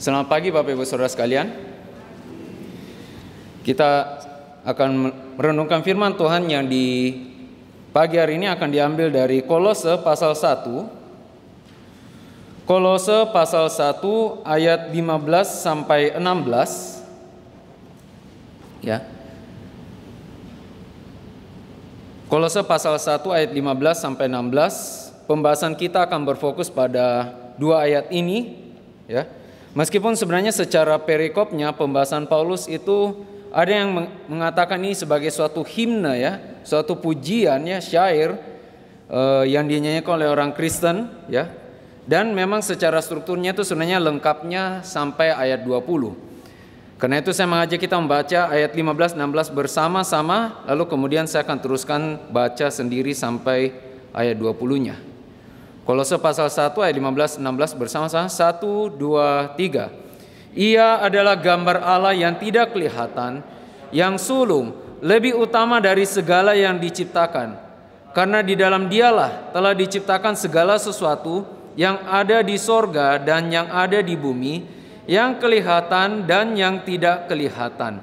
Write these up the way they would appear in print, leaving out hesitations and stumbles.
Selamat pagi Bapak Ibu Saudara sekalian. Kita akan merenungkan firman Tuhan yang di pagi hari ini akan diambil dari Kolose pasal 1. Kolose pasal 1 ayat 15 sampai 16. Ya. Kolose pasal 1 ayat 15 sampai 16. Pembahasan kita akan berfokus pada dua ayat ini, ya. Meskipun sebenarnya secara perikopnya pembahasan Paulus itu ada yang mengatakan ini sebagai suatu himne, ya, suatu pujian, ya, syair yang dinyanyikan oleh orang Kristen, ya. Dan memang secara strukturnya itu sebenarnya lengkapnya sampai ayat 20. Karena itu saya mengajak kita membaca ayat 15 16 bersama-sama, lalu kemudian saya akan teruskan baca sendiri sampai ayat 20-nya. Kolose pasal 1 ayat 15-16 bersama-sama. 1, 2, 3. Ia adalah gambar Allah yang tidak kelihatan, yang sulung, lebih utama dari segala yang diciptakan. Karena di dalam Dialah telah diciptakan segala sesuatu yang ada di sorga dan yang ada di bumi, yang kelihatan dan yang tidak kelihatan,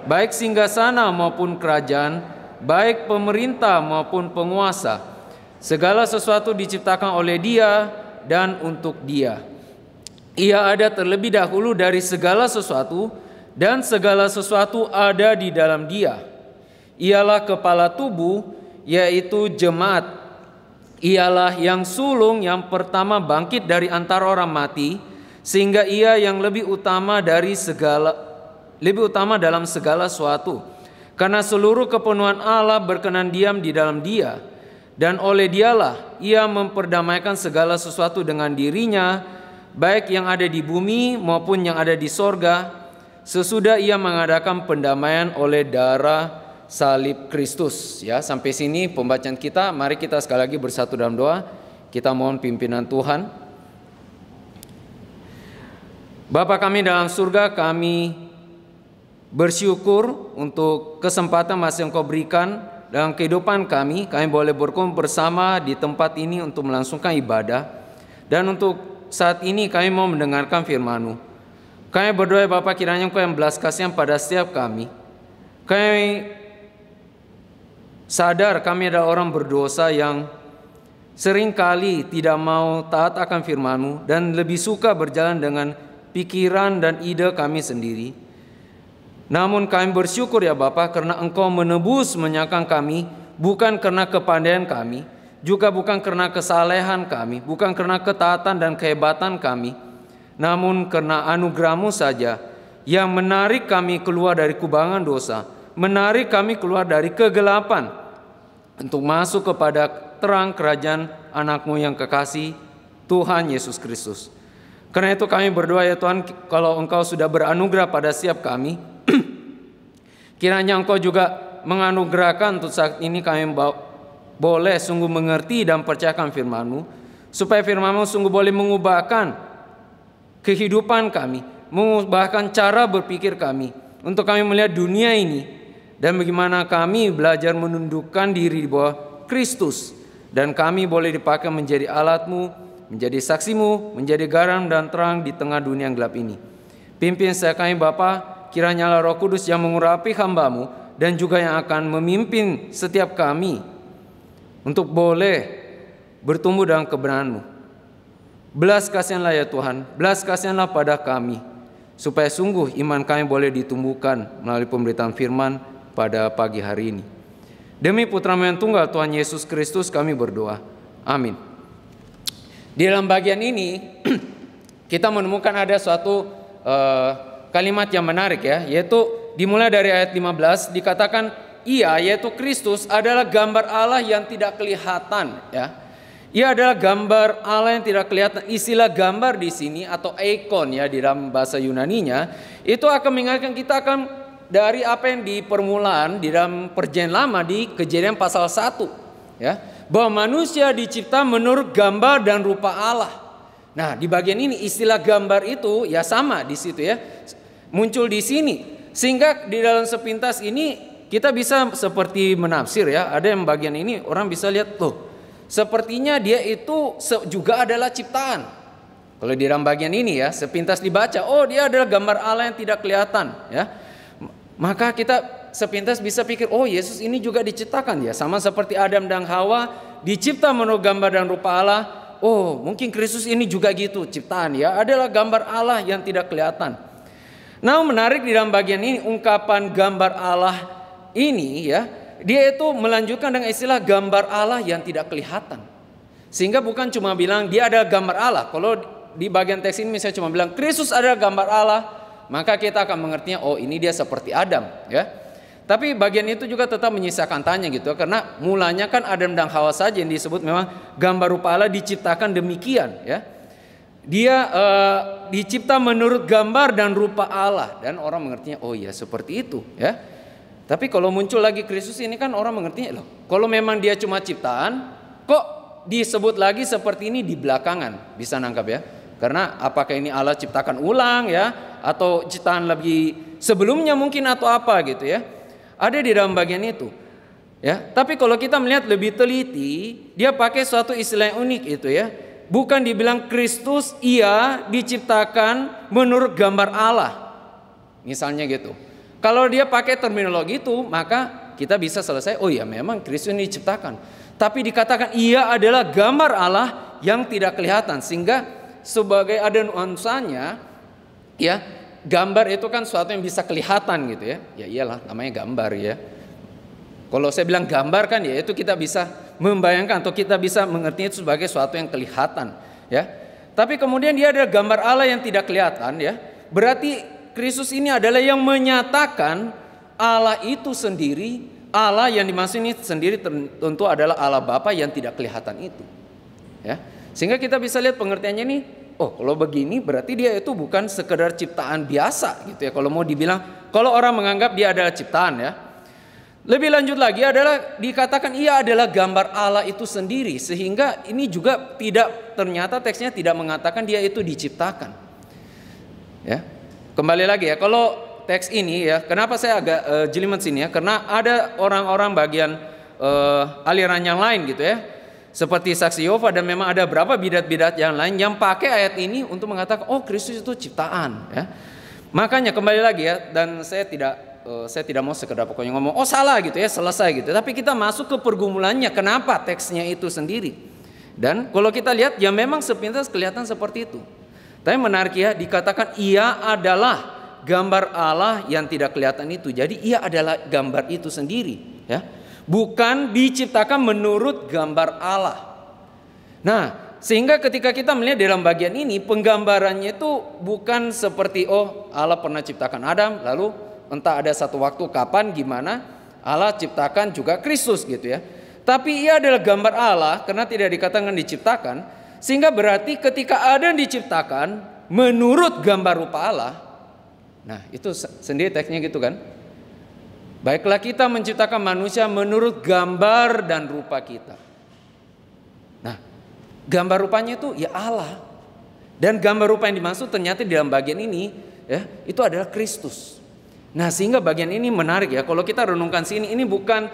baik singgasana maupun kerajaan, baik pemerintah maupun penguasa. Segala sesuatu diciptakan oleh Dia dan untuk Dia. Ia ada terlebih dahulu dari segala sesuatu, dan segala sesuatu ada di dalam Dia. Ialah kepala tubuh, yaitu jemaat. Ialah yang sulung yang pertama bangkit dari antara orang mati, sehingga Ia yang lebih utama dalam segala sesuatu. Karena seluruh kepenuhan Allah berkenan diam di dalam Dia. Dan oleh Dialah Ia memperdamaikan segala sesuatu dengan dirinya, baik yang ada di bumi maupun yang ada di sorga, sesudah Ia mengadakan pendamaian oleh darah salib Kristus. Ya, sampai sini pembacaan kita. Mari kita sekali lagi bersatu dalam doa. Kita mohon pimpinan Tuhan. Bapa kami dalam surga, kami bersyukur untuk kesempatan masih Engkau berikan dalam kehidupan kami boleh berkumpul bersama di tempat ini untuk melangsungkan ibadah. Dan untuk saat ini kami mau mendengarkan firman-Mu. Kami berdoa Bapa, kiranya Engkau yang belas kasihan pada setiap kami. Kami sadar kami adalah orang berdosa yang seringkali tidak mau taat akan firman-Mu dan lebih suka berjalan dengan pikiran dan ide kami sendiri. Namun kami bersyukur ya Bapa, karena Engkau menebus menyangkang kami, bukan karena kepandaian kami, juga bukan karena kesalehan kami, bukan karena ketaatan dan kehebatan kami, namun karena anugerah-Mu saja yang menarik kami keluar dari kubangan dosa, menarik kami keluar dari kegelapan untuk masuk kepada terang kerajaan anak-Mu yang kekasih, Tuhan Yesus Kristus. Karena itu kami berdoa ya Tuhan, kalau Engkau sudah beranugerah pada setiap kami, kiranya Engkau juga menganugerahkan untuk saat ini kami boleh sungguh mengerti dan percayakan firman-Mu, supaya firman-Mu sungguh boleh mengubahkan kehidupan kami, mengubahkan cara berpikir kami, untuk kami melihat dunia ini dan bagaimana kami belajar menundukkan diri di bawah Kristus, dan kami boleh dipakai menjadi alat-Mu, menjadi saksi-Mu, menjadi garam dan terang di tengah dunia yang gelap ini. Pimpin saya kami Bapa, kiranya Roh Kudus yang mengurapi hamba-Mu dan juga yang akan memimpin setiap kami untuk boleh bertumbuh dalam kebenaran-Mu. Belas kasihanlah ya Tuhan, belas kasihanlah pada kami, supaya sungguh iman kami boleh ditumbuhkan melalui pemberitaan firman pada pagi hari ini. Demi Putra-Mu yang tunggal Tuhan Yesus Kristus kami berdoa. Amin. Di dalam bagian ini kita menemukan ada suatu kalimat yang menarik, ya, yaitu dimulai dari ayat 15 dikatakan Ia, yaitu Kristus, adalah gambar Allah yang tidak kelihatan, ya. Ia adalah gambar Allah yang tidak kelihatan. Istilah gambar di sini atau ikon, ya, di dalam bahasa Yunaninya itu akan mengingatkan kita akan dari apa yang di permulaan di dalam Perjanjian Lama di Kejadian pasal 1, ya, bahwa manusia dicipta menurut gambar dan rupa Allah. Nah, di bagian ini istilah gambar itu ya sama di situ, ya, muncul di sini, sehingga di dalam sepintas ini kita bisa seperti menafsir, ya. Ada yang bagian ini orang bisa lihat tuh, sepertinya dia itu juga adalah ciptaan. Kalau di dalam bagian ini ya, sepintas dibaca, oh dia adalah gambar Allah yang tidak kelihatan ya. Maka kita sepintas bisa pikir, oh Yesus ini juga diciptakan ya, sama seperti Adam dan Hawa dicipta menurut gambar dan rupa Allah. Oh mungkin Kristus ini juga gitu ciptaan ya, adalah gambar Allah yang tidak kelihatan. Nah menarik di dalam bagian ini ungkapan gambar Allah ini ya, dia itu melanjutkan dengan istilah gambar Allah yang tidak kelihatan. Sehingga bukan cuma bilang dia adalah gambar Allah. Kalau di bagian teks ini misalnya cuma bilang Kristus adalah gambar Allah, maka kita akan mengertinya oh ini dia seperti Adam ya. Tapi bagian itu juga tetap menyisakan tanya gitu, karena mulanya kan Adam dan Hawa saja yang disebut memang gambar rupa Allah diciptakan demikian ya. Dia dicipta menurut gambar dan rupa Allah, dan orang mengertinya oh ya seperti itu ya. Tapi kalau muncul lagi Kristus ini kan orang mengertinya loh, kalau memang dia cuma ciptaan, kok disebut lagi seperti ini di belakangan? Bisa nangkap ya? Karena apakah ini Allah ciptakan ulang ya, atau ciptaan lebih sebelumnya mungkin atau apa gitu ya? Ada di dalam bagian itu ya. Tapi kalau kita melihat lebih teliti, dia pakai suatu istilah yang unik itu ya. Bukan dibilang Kristus ia diciptakan menurut gambar Allah, misalnya gitu. Kalau dia pakai terminologi itu, maka kita bisa selesai, oh ya memang Kristus ini diciptakan. Tapi dikatakan ia adalah gambar Allah yang tidak kelihatan, sehingga sebagai ada nuansanya ya, gambar itu kan sesuatu yang bisa kelihatan gitu ya. Ya iyalah namanya gambar ya. Kalau saya bilang gambar kan ya itu kita bisa membayangkan atau kita bisa mengerti itu sebagai sesuatu yang kelihatan ya. Tapi kemudian dia adalah gambar Allah yang tidak kelihatan ya. Berarti Kristus ini adalah yang menyatakan Allah itu sendiri. Allah yang dimaksud ini sendiri tentu adalah Allah Bapa yang tidak kelihatan itu ya. Sehingga kita bisa lihat pengertiannya ini, oh kalau begini berarti dia itu bukan sekedar ciptaan biasa gitu ya. Kalau mau dibilang, kalau orang menganggap dia adalah ciptaan ya. Lebih lanjut lagi adalah dikatakan ia adalah gambar Allah itu sendiri, sehingga ini juga tidak, ternyata teksnya tidak mengatakan dia itu diciptakan ya. Kembali lagi ya, kalau teks ini ya, kenapa saya agak jelimet sini ya, karena ada orang-orang bagian aliran yang lain gitu ya, seperti Saksi Yehova, dan memang ada beberapa bidat-bidat yang lain yang pakai ayat ini untuk mengatakan oh Kristus itu ciptaan ya. Makanya kembali lagi ya, dan saya tidak mau sekedar pokoknya ngomong oh salah gitu ya, selesai gitu. Tapi kita masuk ke pergumulannya, kenapa teksnya itu sendiri. Dan kalau kita lihat ya memang sepintas kelihatan seperti itu. Tapi menarik ya, dikatakan ia adalah gambar Allah yang tidak kelihatan itu. Jadi ia adalah gambar itu sendiri ya. Bukan diciptakan menurut gambar Allah. Nah, sehingga ketika kita melihat dalam bagian ini, penggambarannya itu bukan seperti oh Allah pernah ciptakan Adam, lalu entah ada satu waktu kapan gimana Allah ciptakan juga Kristus gitu ya. Tapi ia adalah gambar Allah karena tidak dikatakan diciptakan, sehingga berarti ketika Adam diciptakan menurut gambar rupa Allah. Nah itu sendiri teksnya gitu kan. Baiklah kita menciptakan manusia menurut gambar dan rupa kita. Nah gambar rupanya itu ya Allah. Dan gambar rupa yang dimaksud ternyata di dalam bagian ini ya, itu adalah Kristus. Nah sehingga bagian ini menarik ya. Kalau kita renungkan sini, ini bukan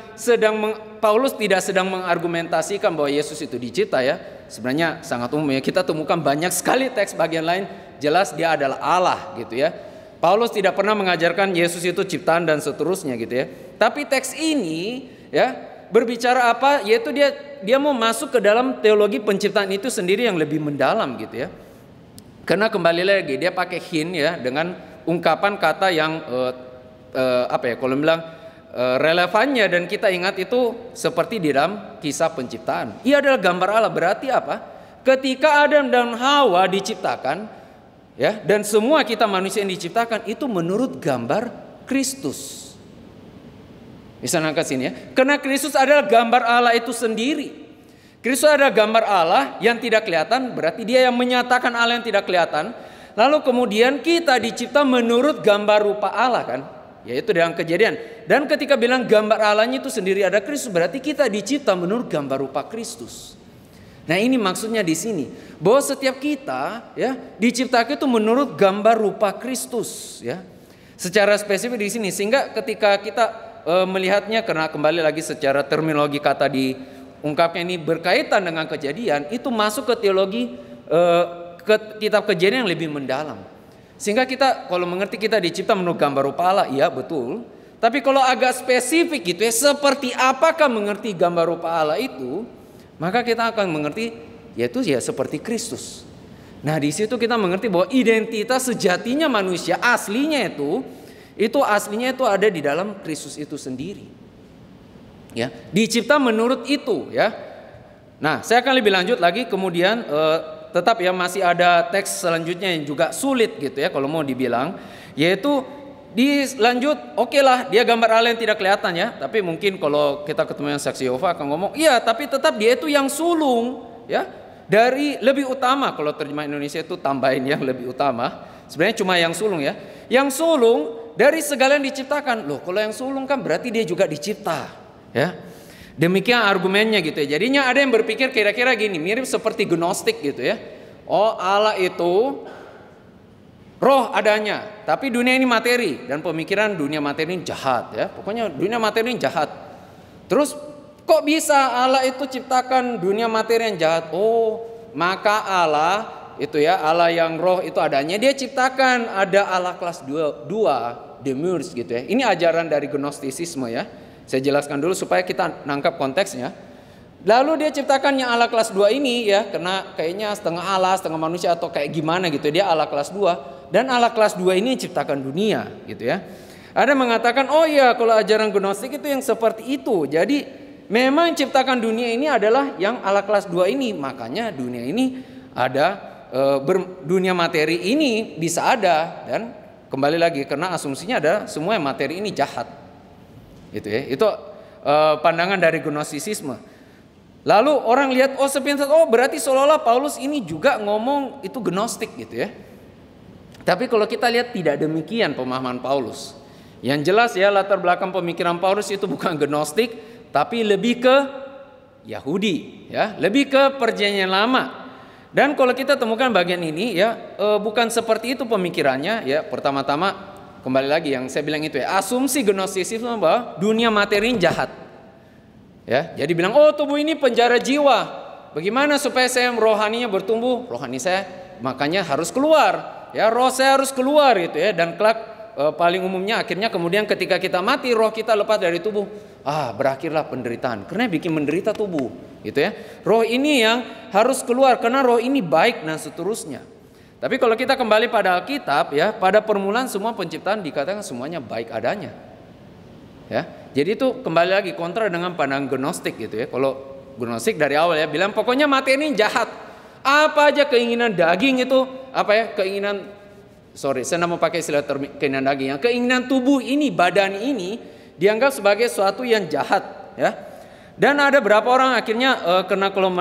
Paulus tidak sedang mengargumentasikan bahwa Yesus itu dicipta ya. Sebenarnya sangat umum ya. Kita temukan banyak sekali teks bagian lain jelas dia adalah Allah gitu ya. Paulus tidak pernah mengajarkan Yesus itu ciptaan dan seterusnya gitu ya. Tapi teks ini ya berbicara apa? Yaitu dia mau masuk ke dalam teologi penciptaan itu sendiri yang lebih mendalam gitu ya. Karena kembali lagi dia pakai hint ya dengan ungkapan kata yang kalau bilang relevannya dan kita ingat itu seperti di dalam kisah penciptaan. Ia adalah gambar Allah, berarti apa? Ketika Adam dan Hawa diciptakan ya, dan semua kita manusia yang diciptakan itu menurut gambar Kristus. Bisa angkat sini ya. Karena Kristus adalah gambar Allah itu sendiri. Kristus adalah gambar Allah yang tidak kelihatan, berarti dia yang menyatakan Allah yang tidak kelihatan. Lalu kemudian kita dicipta menurut gambar rupa Allah kan, yaitu dalam Kejadian. Dan ketika bilang gambar Allahnya itu sendiri ada Kristus, berarti kita dicipta menurut gambar rupa Kristus. Nah ini maksudnya di sini, bahwa setiap kita ya diciptakan itu menurut gambar rupa Kristus ya. Secara spesifik di sini, sehingga ketika kita melihatnya, karena kembali lagi secara terminologi kata diungkapnya ini berkaitan dengan Kejadian, itu masuk ke teologi kitab Kejadian yang lebih mendalam. Sehingga kita kalau mengerti kita dicipta menurut gambar rupa Allah, iya betul. Tapi kalau agak spesifik gitu ya, seperti apakah mengerti gambar rupa Allah itu, maka kita akan mengerti yaitu ya seperti Kristus. Nah di situ kita mengerti bahwa identitas sejatinya manusia aslinya itu aslinya itu ada di dalam Kristus itu sendiri. Ya, dicipta menurut itu ya. Nah, saya akan lebih lanjut lagi kemudian tetap ya masih ada teks selanjutnya yang juga sulit gitu ya kalau mau dibilang, yaitu dilanjut oke lah dia gambar Allah yang tidak kelihatan ya, tapi mungkin kalau kita ketemu yang saksi Yehova akan ngomong iya tapi tetap dia itu yang sulung ya, dari lebih utama. Kalau terjemah Indonesia itu tambahin yang lebih utama, sebenarnya cuma yang sulung ya, yang sulung dari segala yang diciptakan. Loh kalau yang sulung kan berarti dia juga dicipta ya. Demikian argumennya gitu ya. Jadinya ada yang berpikir kira-kira gini, mirip seperti Gnostik gitu ya. Oh Allah itu roh adanya, tapi dunia ini materi, dan pemikiran dunia materi ini jahat ya. Pokoknya dunia materi ini jahat. Terus kok bisa Allah itu ciptakan dunia materi yang jahat? Oh maka Allah itu ya, Allah yang roh itu adanya, dia ciptakan ada Allah kelas 2 demiurge gitu ya. Ini ajaran dari Gnostisisme ya. Saya jelaskan dulu supaya kita nangkap konteksnya. Lalu dia ciptakan yang Allah kelas 2 ini ya, karena kayaknya setengah Allah, setengah manusia atau kayak gimana gitu. Dia Allah kelas 2 dan Allah kelas 2 ini ciptakan dunia gitu ya. Ada mengatakan oh iya kalau ajaran Gnostik itu yang seperti itu. Jadi memang ciptakan dunia ini adalah yang Allah kelas 2 ini. Makanya dunia ini ada dunia materi ini bisa ada, dan kembali lagi karena asumsinya ada semua yang materi ini jahat. Gitu ya. Itu pandangan dari Gnostisisme. Lalu orang lihat oh sepintas oh berarti seolah-olah Paulus ini juga ngomong itu Gnostik gitu ya. Tapi kalau kita lihat tidak demikian pemahaman Paulus. Yang jelas ya latar belakang pemikiran Paulus itu bukan Gnostik, tapi lebih ke Yahudi ya, lebih ke Perjanjian Lama. Dan kalau kita temukan bagian ini ya bukan seperti itu pemikirannya ya. Pertama-tama kembali lagi yang saya bilang itu ya, asumsi Gnostisisme bahwa dunia materi ini jahat. Ya, jadi bilang oh tubuh ini penjara jiwa. Bagaimana supaya saya rohaninya bertumbuh? Rohani saya makanya harus keluar. Ya, roh saya harus keluar gitu ya, dan kelak paling umumnya akhirnya kemudian ketika kita mati roh kita lepas dari tubuh. Berakhirlah penderitaan. Karena bikin menderita tubuh, gitu ya. Roh ini yang harus keluar karena roh ini baik dan seterusnya. Tapi kalau kita kembali pada Alkitab ya, pada permulaan semua penciptaan dikatakan semuanya baik adanya. Ya. Jadi itu kembali lagi kontra dengan pandangan Gnostik gitu ya. Kalau Gnostik dari awal ya bilang pokoknya materi ini jahat. Apa aja keinginan daging itu apa ya? Saya tidak mau pakai istilah keinginan daging. Yang keinginan tubuh ini, badan ini dianggap sebagai sesuatu yang jahat ya. Dan ada berapa orang akhirnya karena kalau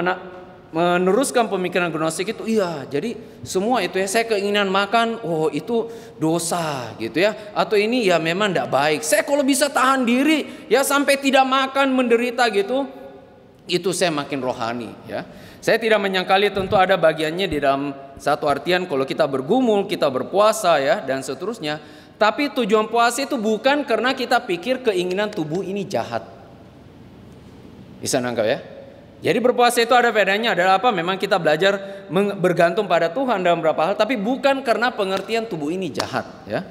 meneruskan pemikiran Gnostik itu iya jadi semua itu ya saya keinginan makan oh itu dosa gitu ya, atau ini ya memang tidak baik. Saya kalau bisa tahan diri ya sampai tidak makan menderita gitu, itu saya makin rohani ya. Saya tidak menyangkali tentu ada bagiannya di dalam satu artian kalau kita bergumul, kita berpuasa ya dan seterusnya. Tapi tujuan puasa itu bukan karena kita pikir keinginan tubuh ini jahat. Bisa nangkap ya? Jadi berpuasa itu ada bedanya adalah apa? Memang kita belajar bergantung pada Tuhan dalam beberapa hal, tapi bukan karena pengertian tubuh ini jahat ya.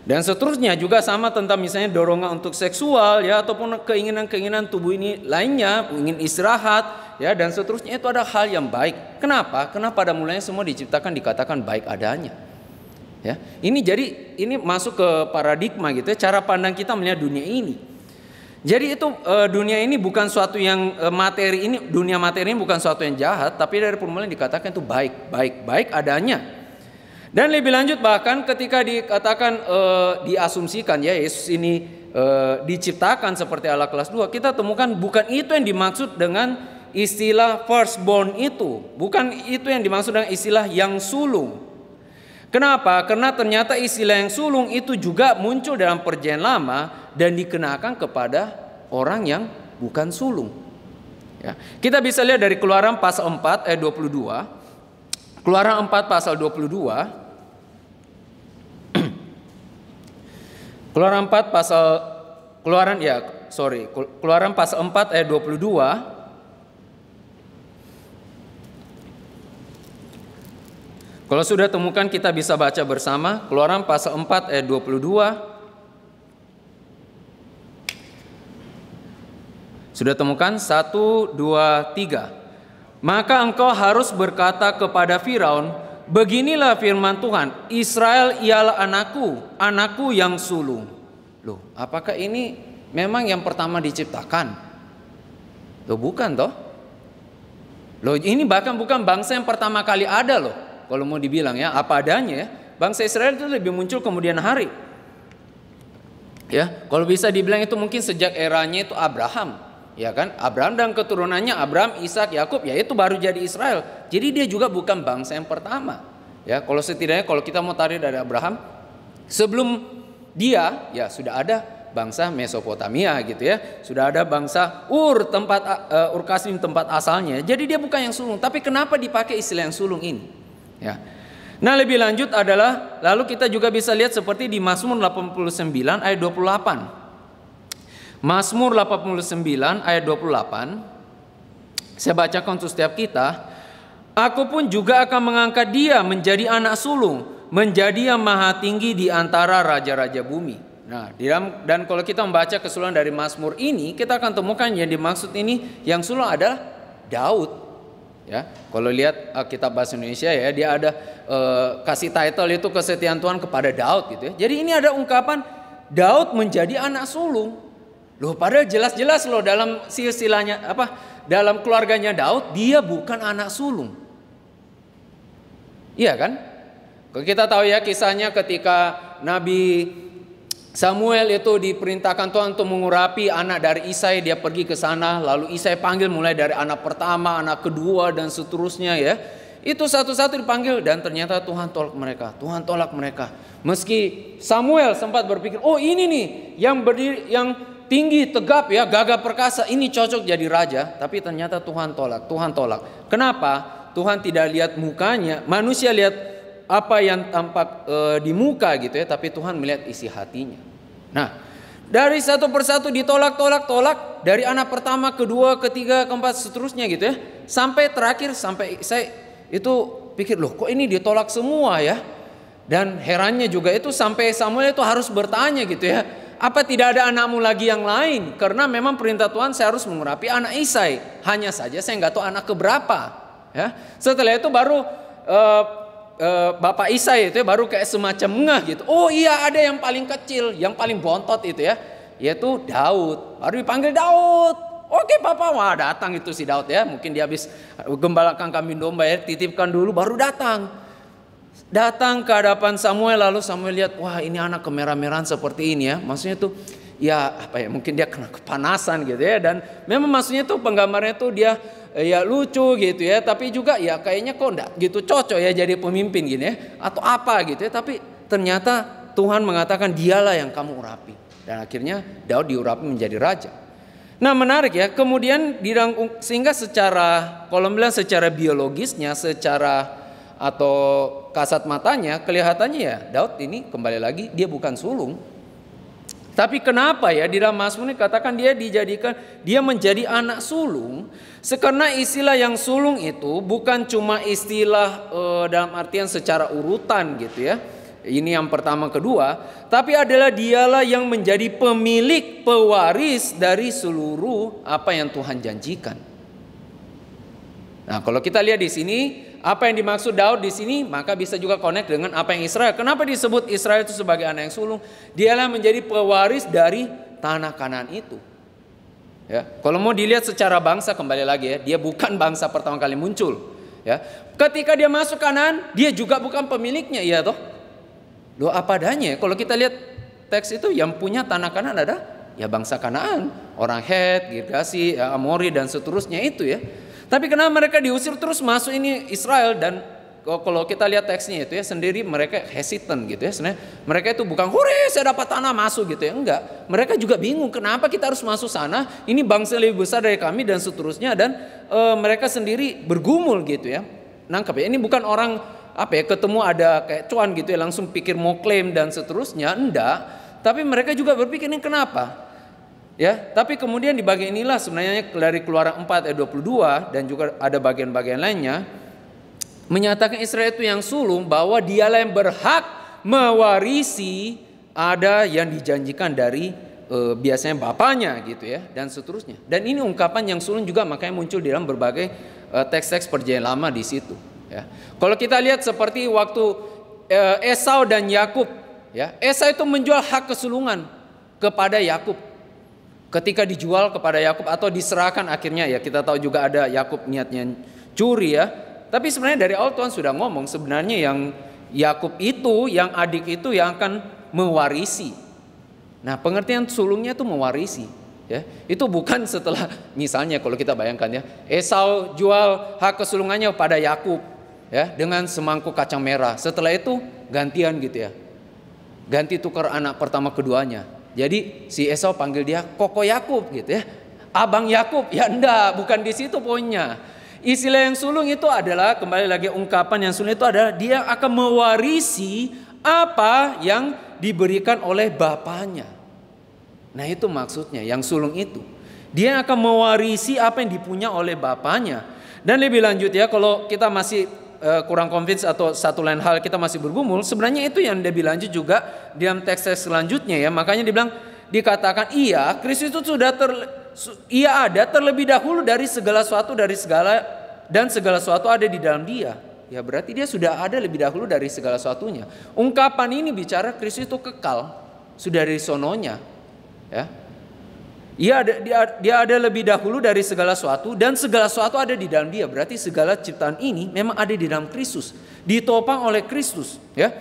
Dan seterusnya juga sama tentang misalnya dorongan untuk seksual ya, ataupun keinginan-keinginan tubuh ini lainnya, ingin istirahat ya dan seterusnya, itu ada hal yang baik. Kenapa? Karena pada mulanya semua diciptakan dikatakan baik adanya. Ya. Ini masuk ke paradigma gitu ya, cara pandang kita melihat dunia ini. Jadi itu dunia ini bukan suatu yang materi ini, dunia materi ini bukan suatu yang jahat, tapi dari permulaan dikatakan itu baik adanya. Dan lebih lanjut bahkan ketika dikatakan diasumsikan ya Yesus ini diciptakan seperti Allah kelas 2, kita temukan bukan itu yang dimaksud dengan istilah firstborn itu, bukan itu yang dimaksud dengan istilah yang sulung. Kenapa? Karena ternyata istilah yang sulung itu juga muncul dalam Perjanjian Lama dan dikenakan kepada orang yang bukan sulung. Ya. Kita bisa lihat dari Keluaran pasal 4 ayat 22. Keluaran 4 pasal 22. Keluaran pasal 4 ayat 22. Kalau sudah temukan kita bisa baca bersama Keluaran pasal 4 ayat 22. Sudah temukan? 1, 2, 3. Maka engkau harus berkata kepada Firaun, beginilah firman Tuhan, Israel ialah anakku, anakku yang sulung. Loh, apakah ini memang yang pertama diciptakan? Loh, bukan toh? Loh, ini bahkan bukan bangsa yang pertama kali ada loh. Kalau mau dibilang ya, apa adanya ya. Bangsa Israel itu lebih muncul kemudian hari. Ya, kalau bisa dibilang itu mungkin sejak eranya itu Abraham. Ya kan? Abraham dan keturunannya Abraham, Ishak, Yakub, ya itu baru jadi Israel. Jadi dia juga bukan bangsa yang pertama. Ya, kalau setidaknya kalau kita mau tarik dari Abraham, sebelum dia ya sudah ada bangsa Mesopotamia gitu ya. Sudah ada bangsa Ur Kasdim tempat asalnya. Jadi dia bukan yang sulung, tapi kenapa dipakai istilah yang sulung ini? Ya. Nah, lebih lanjut adalah lalu kita juga bisa lihat seperti di Mazmur 89 ayat 28. Mazmur 89 ayat 28. Saya bacakan untuk setiap kita. Aku pun juga akan mengangkat dia menjadi anak sulung, menjadi yang maha tinggi di antara raja-raja bumi. Nah, dan kalau kita membaca keseluruhan dari Mazmur ini, kita akan temukan yang dimaksud ini yang sulung adalah Daud. Ya, kalau lihat kitab bahasa Indonesia ya, dia ada kasih title itu kesetiaan Tuhan kepada Daud gitu ya. Jadi ini ada ungkapan Daud menjadi anak sulung. Loh, padahal jelas-jelas loh dalam silsilahnya dalam keluarganya Daud dia bukan anak sulung. Iya kan? Kalau kita tahu ya kisahnya ketika Nabi Samuel itu diperintahkan Tuhan untuk mengurapi anak dari Isai, dia pergi ke sana, lalu Isai panggil mulai dari anak pertama, anak kedua dan seterusnya ya. Itu satu-satu dipanggil dan ternyata Tuhan tolak mereka. Tuhan tolak mereka. Meski Samuel sempat berpikir, oh ini nih yang berdiri, yang tinggi, tegap ya, gagah perkasa, ini cocok jadi raja, tapi ternyata Tuhan tolak. Tuhan tolak. Kenapa? Tuhan tidak lihat mukanya, manusia lihat apa yang tampak di muka gitu ya, tapi Tuhan melihat isi hatinya. Nah, dari satu persatu ditolak, dari anak pertama, kedua, ketiga, keempat, seterusnya gitu ya, sampai terakhir sampai saya itu pikir loh kok ini ditolak semua ya. Dan herannya juga itu sampai Samuel itu harus bertanya gitu ya, apa tidak ada anakmu lagi yang lain? Karena memang perintah Tuhan saya harus mengurapi anak Isai. Hanya saja saya nggak tahu anak keberapa. Ya, setelah itu baru Bapak Isai itu ya, baru kayak semacam ngeh gitu. Oh iya, ada yang paling kecil, yang paling bontot itu ya, yaitu Daud. Baru dipanggil Daud. Oke papa, wah datang itu si Daud ya. Mungkin dia habis gembalakan kambing domba ya, titipkan dulu baru datang. Datang ke hadapan Samuel, lalu Samuel lihat, wah ini anak kemerah-merahan seperti ini ya. Maksudnya tuh ya apa ya, mungkin dia kena kepanasan gitu ya. Dan memang maksudnya tuh penggambarnya tuh dia ya lucu gitu ya, tapi juga ya kayaknya kok enggak gitu cocok ya jadi pemimpin gini ya, atau apa gitu ya. Tapi ternyata Tuhan mengatakan dialah yang kamu urapi. Dan akhirnya Daud diurapi menjadi raja. Nah menarik ya, kemudian sehingga secara, kalau bilang secara biologisnya, secara atau kasat matanya kelihatannya ya Daud ini kembali lagi dia bukan sulung. Tapi kenapa ya di dalam Mazmur ini katakan dia menjadi anak sulung? Karena istilah yang sulung itu bukan cuma istilah dalam artian secara urutan gitu ya. Ini yang pertama kedua, tapi adalah dialah yang menjadi pemilik pewaris dari seluruh apa yang Tuhan janjikan. Nah, kalau kita lihat di sini apa yang dimaksud Daud di sini, maka bisa juga connect dengan apa yang Israel. Kenapa disebut Israel itu sebagai anak yang sulung? Dialah menjadi pewaris dari tanah Kanaan itu. Ya, kalau mau dilihat secara bangsa kembali lagi ya, dia bukan bangsa pertama kali muncul. Ya, ketika dia masuk Kanaan, dia juga bukan pemiliknya, iya toh? Loh apa adanya? Kalau kita lihat teks itu yang punya tanah Kanaan ada ya bangsa Kanaan, orang Het, Girgasi, Amori dan seterusnya itu ya. Tapi kenapa mereka diusir terus masuk ini Israel? Dan kalau kita lihat teksnya itu ya sendiri mereka hesitant gitu ya. Sebenarnya mereka itu bukan hore saya dapat tanah masuk gitu ya. Enggak. Mereka juga bingung kenapa kita harus masuk sana. Ini bangsa lebih besar dari kami dan seterusnya. Dan mereka sendiri bergumul gitu ya. Nangkep ya. Ini bukan orang apa ya ketemu ada kayak cuan gitu ya langsung pikir mau klaim dan seterusnya. Enggak. Tapi mereka juga berpikir ini kenapa? Ya, tapi kemudian di bagian inilah sebenarnya dari Keluaran 4 ayat 22 dan juga ada bagian-bagian lainnya. menyatakan Israel itu yang sulung, bahwa dialah yang berhak mewarisi ada yang dijanjikan dari biasanya bapaknya gitu ya, dan seterusnya. Dan ini ungkapan yang sulung juga makanya muncul di dalam berbagai teks-teks perjanjian lama di situ ya. Kalau kita lihat seperti waktu Esau dan Yakub ya, Esau itu menjual hak kesulungan kepada Yakub. Ketika dijual kepada Yakub atau diserahkan akhirnya ya, kita tahu juga ada Yakub niatnya curi ya. Tapi sebenarnya dari awal Tuhan sudah ngomong sebenarnya yang Yakub itu, yang adik itu yang akan mewarisi. Nah, pengertian sulungnya itu mewarisi ya. Itu bukan setelah misalnya kalau kita bayangkan ya, Esau jual hak kesulungannya pada Yakub ya dengan semangkuk kacang merah. Setelah itu gantian gitu ya. Ganti tukar anak pertama keduanya. Jadi si Esau panggil dia Koko Yakub gitu ya. Abang Yakub. Ya enggak, bukan di situ poinnya. Istilah yang sulung itu adalah, kembali lagi ungkapan yang sulung itu adalah dia akan mewarisi apa yang diberikan oleh bapaknya. Nah, itu maksudnya yang sulung itu. Dia akan mewarisi apa yang dipunya oleh bapaknya. Dan lebih lanjut ya, kalau kita masih kurang convince atau satu lain hal kita masih bergumul, sebenarnya itu yang lebih lanjut juga di dalam teks-teks selanjutnya ya. Makanya dibilang, dikatakan iya, Kristus itu sudah ia ada terlebih dahulu dari segala sesuatu, dan segala sesuatu ada di dalam dia. Ya berarti dia sudah ada lebih dahulu dari segala sesuatunya. Ungkapan ini bicara Kristus itu kekal, sudah dari sononya ya. Dia ada lebih dahulu dari segala sesuatu, dan segala sesuatu ada di dalam dia. Berarti segala ciptaan ini memang ada di dalam Kristus, ditopang oleh Kristus ya.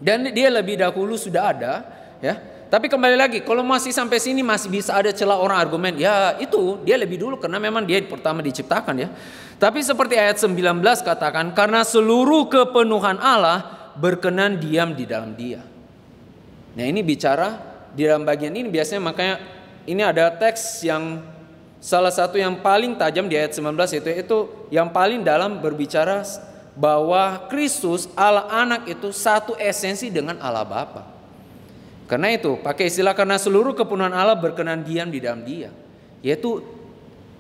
Dan dia lebih dahulu sudah ada ya. Tapi kembali lagi, kalau masih sampai sini masih bisa ada celah orang argumen, ya itu dia lebih dulu karena memang dia pertama diciptakan ya. Tapi seperti ayat 19 katakan, karena seluruh kepenuhan Allah berkenan diam di dalam dia. Nah, ini bicara di dalam bagian ini biasanya, makanya ini ada teks yang salah satu yang paling tajam di ayat 19 itu yang paling dalam berbicara bahwa Kristus Allah Anak itu satu esensi dengan Allah Bapa. Karena itu pakai istilah karena seluruh kepenuhan Allah berkenan diam di dalam dia. Yaitu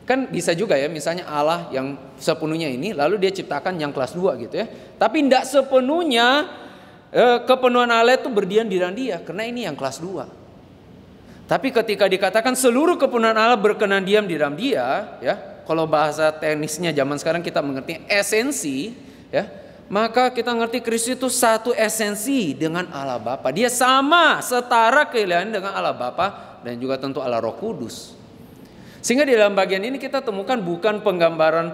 kan bisa juga ya, misalnya Allah yang sepenuhnya ini lalu dia ciptakan yang kelas 2 gitu ya. Tapi tidak sepenuhnya kepenuhan Allah itu berdiam di dalam dia, karena ini yang kelas 2. Tapi ketika dikatakan seluruh kepenuhan Allah berkenan diam di dalam dia ya, kalau bahasa teknisnya zaman sekarang kita mengerti esensi ya, maka kita ngerti Kristus itu satu esensi dengan Allah Bapa. Dia sama, setara keilahian dengan Allah Bapa dan juga tentu Allah Roh Kudus. Sehingga di dalam bagian ini kita temukan bukan penggambaran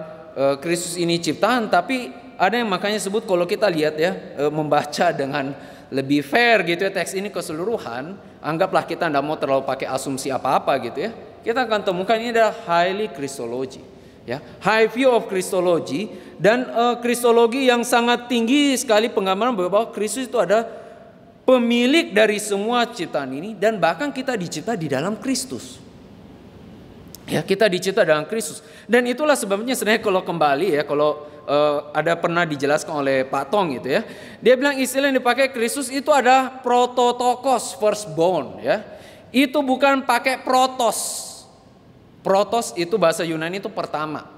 Kristus ini ciptaan, tapi ada yang makanya sebut kalau kita lihat ya, membaca dengan lebih fair gitu ya teks ini keseluruhan, anggaplah kita tidak mau terlalu pakai asumsi apa-apa gitu ya, kita akan temukan ini adalah highly Christology ya, high view of Christology, dan Kristologi yang sangat tinggi sekali penggambaran bahwa Kristus itu ada pemilik dari semua ciptaan ini, dan bahkan kita dicipta di dalam Kristus. Ya, kita dicipta dalam Kristus. Dan itulah sebabnya sebenarnya kalau kembali ya, kalau ada pernah dijelaskan oleh Pak Tong gitu ya. Dia bilang istilah yang dipakai Kristus itu ada prototokos, firstborn ya. Itu bukan pakai protos. Protos itu bahasa Yunani itu pertama.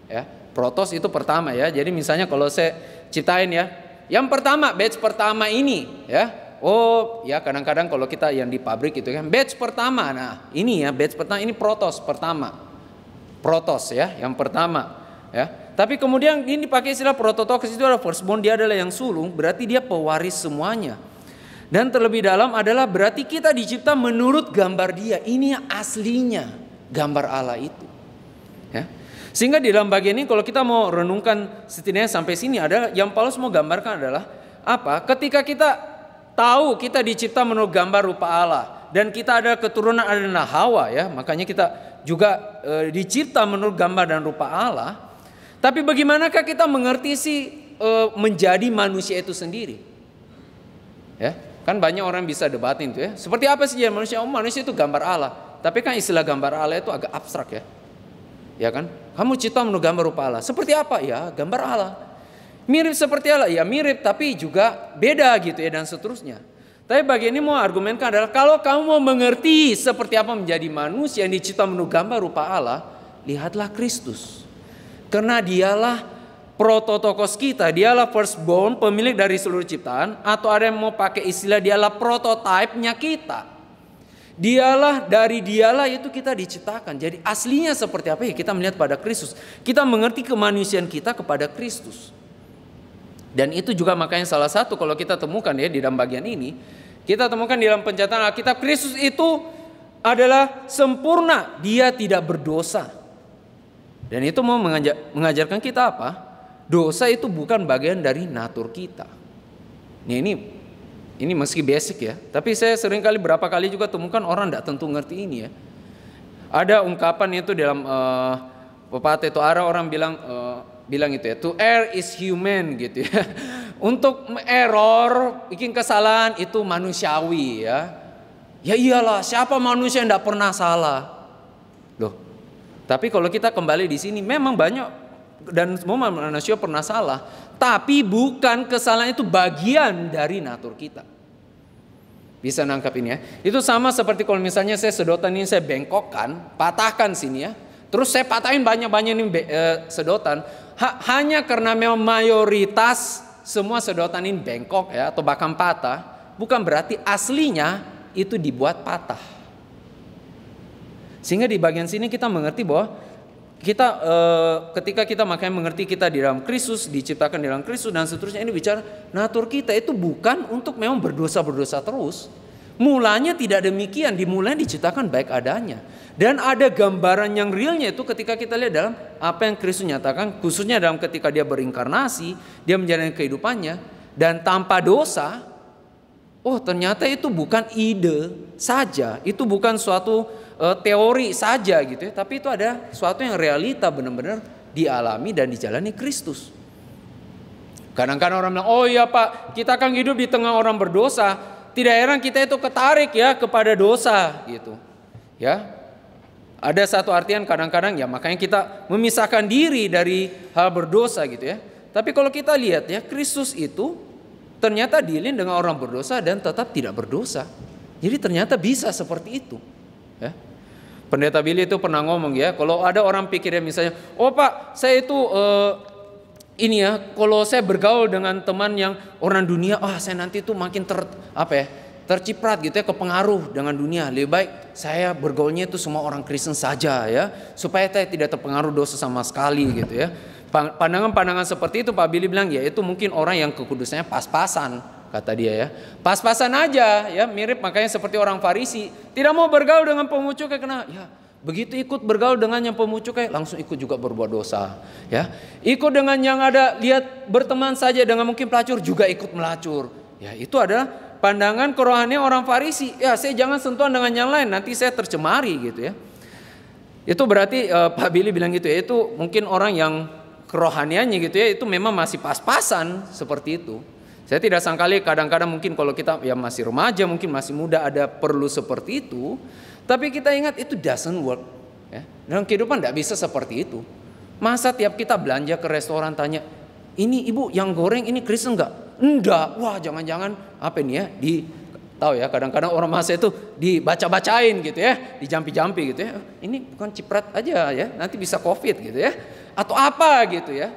Ya, protos itu pertama ya. Jadi misalnya kalau saya ciptain ya, yang pertama, batch pertama ini ya. Oh ya, kadang-kadang kalau kita yang di pabrik itu kan batch pertama. Nah ini ya batch pertama, ini protos pertama. Protos ya, yang pertama ya. Tapi kemudian ini pakai istilah prototokos itu adalah firstborn, dia adalah yang sulung, berarti dia pewaris semuanya. Dan terlebih dalam adalah berarti kita dicipta menurut gambar dia. Ini yang aslinya gambar Allah itu ya. Sehingga di dalam bagian ini kalau kita mau renungkan setidaknya sampai sini adalah yang Paulus mau gambarkan adalah apa? Ketika kita tahu kita dicipta menurut gambar rupa Allah, dan kita ada keturunan adalah Hawa ya, makanya kita juga dicipta menurut gambar dan rupa Allah. Tapi bagaimanakah kita mengerti sih menjadi manusia itu sendiri? Ya, kan banyak orang bisa debatin itu ya. Seperti apa sih jadi manusia? Oh, manusia itu gambar Allah. Tapi kan istilah gambar Allah itu agak abstrak ya. Ya kan? Kamu cipta menurut gambar rupa Allah. Seperti apa? Ya, gambar Allah. Mirip seperti Allah, ya mirip tapi juga beda gitu ya, dan seterusnya. Tapi bagian ini mau argumenkan adalah kalau kamu mau mengerti seperti apa menjadi manusia yang dicipta menurut gambar rupa Allah, lihatlah Kristus. Karena dialah prototokos kita, dialah firstborn, pemilik dari seluruh ciptaan, atau ada yang mau pakai istilah dialah prototipe-nya kita. Dari dialah itu kita diciptakan. Jadi aslinya seperti apa ya, kita melihat pada Kristus. Kita mengerti kemanusiaan kita kepada Kristus. Dan itu juga makanya salah satu kalau kita temukan ya di dalam bagian ini, kita temukan di dalam pencatatan Alkitab, Kristus itu adalah sempurna, dia tidak berdosa. Dan itu mau mengajarkan kita apa? Dosa itu bukan bagian dari natur kita. Ini meski basic ya, tapi saya sering kali berapa kali juga temukan orang tidak tentu ngerti ini ya. Ada ungkapan itu dalam pepatah itu, ada orang bilang itu ya, to err is human gitu ya. Untuk error, bikin kesalahan itu manusiawi ya. Ya iyalah, siapa manusia yang tidak pernah salah? Loh, tapi kalau kita kembali di sini, memang banyak dan semua manusia pernah salah, tapi bukan kesalahan itu bagian dari natur kita. Bisa nangkap ini ya? Itu sama seperti kalau misalnya saya sedotan ini saya bengkokkan, patahkan sini ya, terus saya patahin banyak-banyak ini sedotan, hanya karena memang mayoritas semua sedotan ini bengkok ya atau bahkan patah, bukan berarti aslinya itu dibuat patah. Sehingga di bagian sini kita mengerti bahwa kita ketika kita makanya mengerti kita di dalam Kristus, diciptakan di dalam Kristus dan seterusnya, ini bicara natur kita itu bukan untuk memang berdosa terus. Mulanya tidak demikian, dimulai diciptakan baik adanya. Dan ada gambaran yang realnya itu ketika kita lihat dalam apa yang Kristus nyatakan, khususnya dalam ketika dia berinkarnasi, dia menjalani kehidupannya dan tanpa dosa. Oh, ternyata itu bukan ide saja, itu bukan suatu teori saja gitu ya, tapi itu ada suatu yang realita benar-benar dialami dan dijalani Kristus. Kadang-kadang orang bilang, oh iya Pak, kita akan hidup di tengah orang berdosa, tidak heran kita itu ketarik ya kepada dosa gitu. Ya, ada satu artian kadang-kadang ya makanya kita memisahkan diri dari hal berdosa gitu ya. Tapi kalau kita lihat ya, Kristus itu ternyata dealing dengan orang berdosa dan tetap tidak berdosa. Jadi ternyata bisa seperti itu. Ya. Pendeta Billy itu pernah ngomong ya, kalau ada orang pikirnya misalnya, oh Pak, saya itu ini ya, kalau saya bergaul dengan teman yang orang dunia, saya nanti itu makin terciprat gitu ya, kepengaruh dengan dunia. Lebih baik saya bergaulnya itu semua orang Kristen saja ya, supaya saya tidak terpengaruh dosa sama sekali gitu ya. Pandangan-pandangan seperti itu Pak Billy bilang ya, itu mungkin orang yang kekudusannya pas-pasan. Kata dia ya, pas-pasan aja ya, mirip makanya seperti orang Farisi, tidak mau bergaul dengan pemungut cukai karena ya begitu ikut bergaul dengan yang pemungut cukai langsung ikut juga berbuat dosa ya. Ikut dengan yang ada, lihat berteman saja dengan mungkin pelacur juga ikut melacur. Ya, itu adalah pandangan kerohanian orang Farisi. Ya, saya jangan sentuhan dengan yang lain, nanti saya tercemari gitu ya. Itu berarti Pak Billy bilang gitu ya, itu mungkin orang yang kerohaniannya gitu ya, itu memang masih pas-pasan seperti itu. Saya tidak sangkali kadang-kadang mungkin kalau kita ya masih remaja, mungkin masih muda ada perlu seperti itu. Tapi kita ingat itu doesn't work. Ya. Dalam kehidupan tidak bisa seperti itu. Masa tiap kita belanja ke restoran tanya, ini ibu yang goreng ini Kristen enggak? Enggak. Wah jangan-jangan apa ini ya? Tahu ya kadang-kadang orang masa itu dibaca-bacain gitu ya, dijampi-jampi gitu ya. Ini bukan ciprat aja ya, nanti bisa COVID gitu ya. Atau apa gitu ya.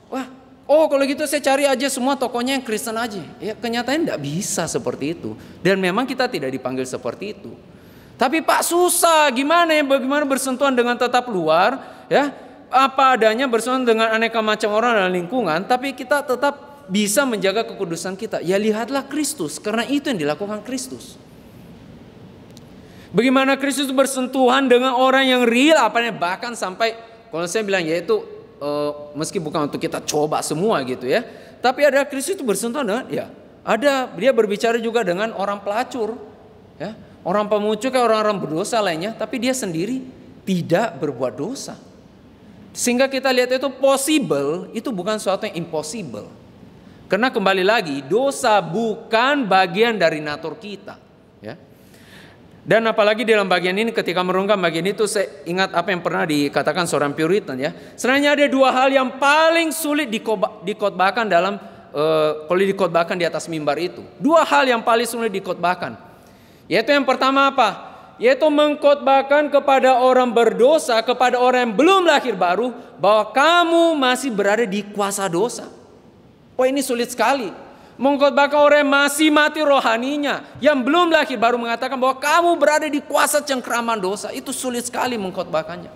Wah. Oh kalau gitu saya cari aja semua tokonya yang Kristen aja. Ya kenyataannya tidak bisa seperti itu. Dan memang kita tidak dipanggil seperti itu. Tapi Pak susah, gimana ya, bagaimana bersentuhan dengan tetap luar ya, apa adanya bersentuhan dengan aneka macam orang dan lingkungan, tapi kita tetap bisa menjaga kekudusan kita. Ya lihatlah Kristus, karena itu yang dilakukan Kristus. Bagaimana Kristus bersentuhan dengan orang yang real, bahkan sampai kalau saya bilang ya itu meski bukan untuk kita coba semua gitu ya, tapi ada Kristus itu bersentuhan dengan ya, ada dia berbicara juga dengan orang pelacur ya, orang pemungut cukai, orang-orang berdosa lainnya, tapi dia sendiri tidak berbuat dosa. Sehingga kita lihat itu possible, itu bukan sesuatu yang impossible. Karena kembali lagi, dosa bukan bagian dari natur kita ya. Dan apalagi dalam bagian ini, ketika merenungkan bagian itu, saya ingat apa yang pernah dikatakan seorang Puritan ya. Sebenarnya ada dua hal yang paling sulit dikotbahkan dalam kalau dikotbahkan di atas mimbar itu. Dua hal yang paling sulit dikotbahkan. Yaitu yang pertama apa? Yaitu mengkhotbahkan kepada orang berdosa, kepada orang yang belum lahir baru, bahwa kamu masih berada di kuasa dosa. Oh, ini sulit sekali. Mengkhotbahkan orang yang masih mati rohaninya, yang belum lahir baru, mengatakan bahwa kamu berada di kuasa cengkraman dosa. Itu sulit sekali mengkhotbahkannya.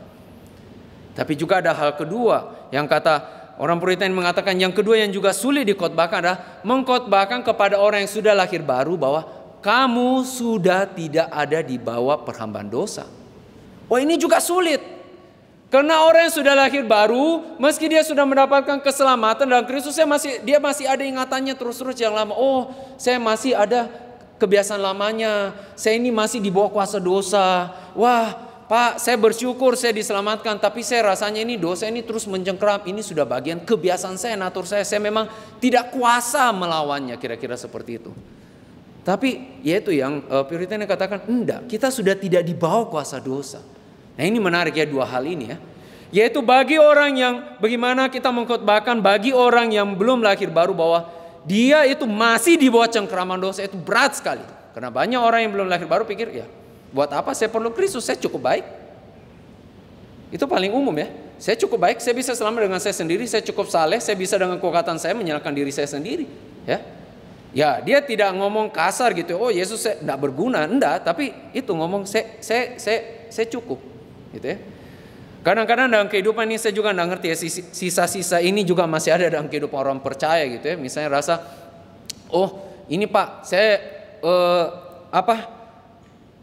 Tapi juga ada hal kedua yang kata orang Puritan mengatakan, yang kedua yang juga sulit dikhotbahkan adalah mengkhotbahkan kepada orang yang sudah lahir baru bahwa kamu sudah tidak ada di bawah perhambaan dosa. Oh, ini juga sulit. Karena orang yang sudah lahir baru, meski dia sudah mendapatkan keselamatan dalam Kristus, dia masih ada ingatannya terus-terus yang lama. Oh, saya masih ada kebiasaan lamanya. Saya ini masih di bawah kuasa dosa. Wah, Pak, saya bersyukur saya diselamatkan, tapi saya rasanya ini dosa ini terus mencengkram. Ini sudah bagian kebiasaan saya, natur saya. Saya memang tidak kuasa melawannya, kira-kira seperti itu. Tapi yaitu yang Puritan katakan, enggak, kita sudah tidak di bawah kuasa dosa. Nah, ini menarik ya, dua hal ini ya. Yaitu bagi orang yang, bagaimana kita mengkhotbahkan bagi orang yang belum lahir baru bahwa dia itu masih di bawah cengkraman dosa, itu berat sekali. Karena banyak orang yang belum lahir baru pikir, ya buat apa saya perlu Kristus, saya cukup baik. Itu paling umum ya. Saya cukup baik, saya bisa selamat dengan saya sendiri, saya cukup saleh, saya bisa dengan kekuatan saya menyalahkan diri saya sendiri. Ya, dia tidak ngomong kasar gitu. Oh, Yesus saya tidak berguna, enggak. Tapi itu ngomong saya cukup, gitu ya. Kadang-kadang dalam kehidupan ini saya juga tidak ngerti ya, sisa-sisa ini juga masih ada dalam kehidupan orang percaya gitu ya. Misalnya rasa, oh ini Pak, saya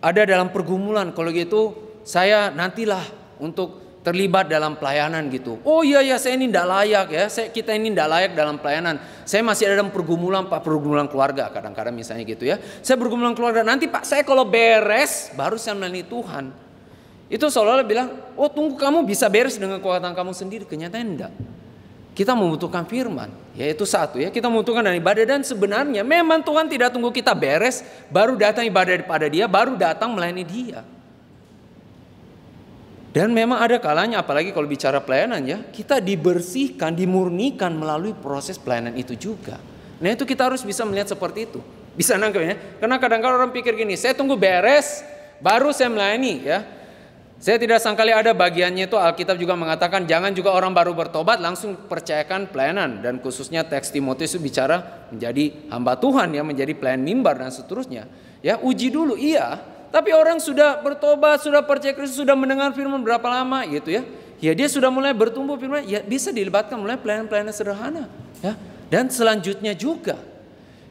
ada dalam pergumulan. Kalau gitu saya nantilah untuk terlibat dalam pelayanan gitu. Oh iya saya ini tidak layak ya. Kita ini tidak layak dalam pelayanan. Saya masih ada dalam pergumulan, Pak, pergumulan keluarga. Kadang-kadang misalnya gitu ya. Saya bergumulan keluarga. Nanti Pak, saya kalau beres baru saya melayani Tuhan. Itu seolah-olah bilang, oh tunggu kamu bisa beres dengan kekuatan kamu sendiri. Kenyataannya enggak. Kita membutuhkan firman. Yaitu satu ya, kita membutuhkan dari ibadah. Dan sebenarnya memang Tuhan tidak tunggu kita beres baru datang ibadah pada Dia, baru datang melayani Dia. Dan memang ada kalanya, apalagi kalau bicara pelayanan ya, kita dibersihkan, dimurnikan melalui proses pelayanan itu juga. Nah, itu kita harus bisa melihat seperti itu. Bisa nangkep ya. Karena kadang-kadang orang pikir gini, saya tunggu beres baru saya melayani ya. Saya tidak sangkali ada bagiannya itu Alkitab juga mengatakan jangan juga orang baru bertobat langsung percayakan pelayanan. Dan khususnya teks Timotius itu bicara menjadi hamba Tuhan ya, menjadi pelayan mimbar dan seterusnya. Ya, uji dulu iya. Tapi orang sudah bertobat, sudah percaya Kristus, sudah mendengar firman berapa lama gitu ya. Ya dia sudah mulai bertumbuh firman, ya bisa dilibatkan mulai pelayanan-pelayanan sederhana ya. Dan selanjutnya juga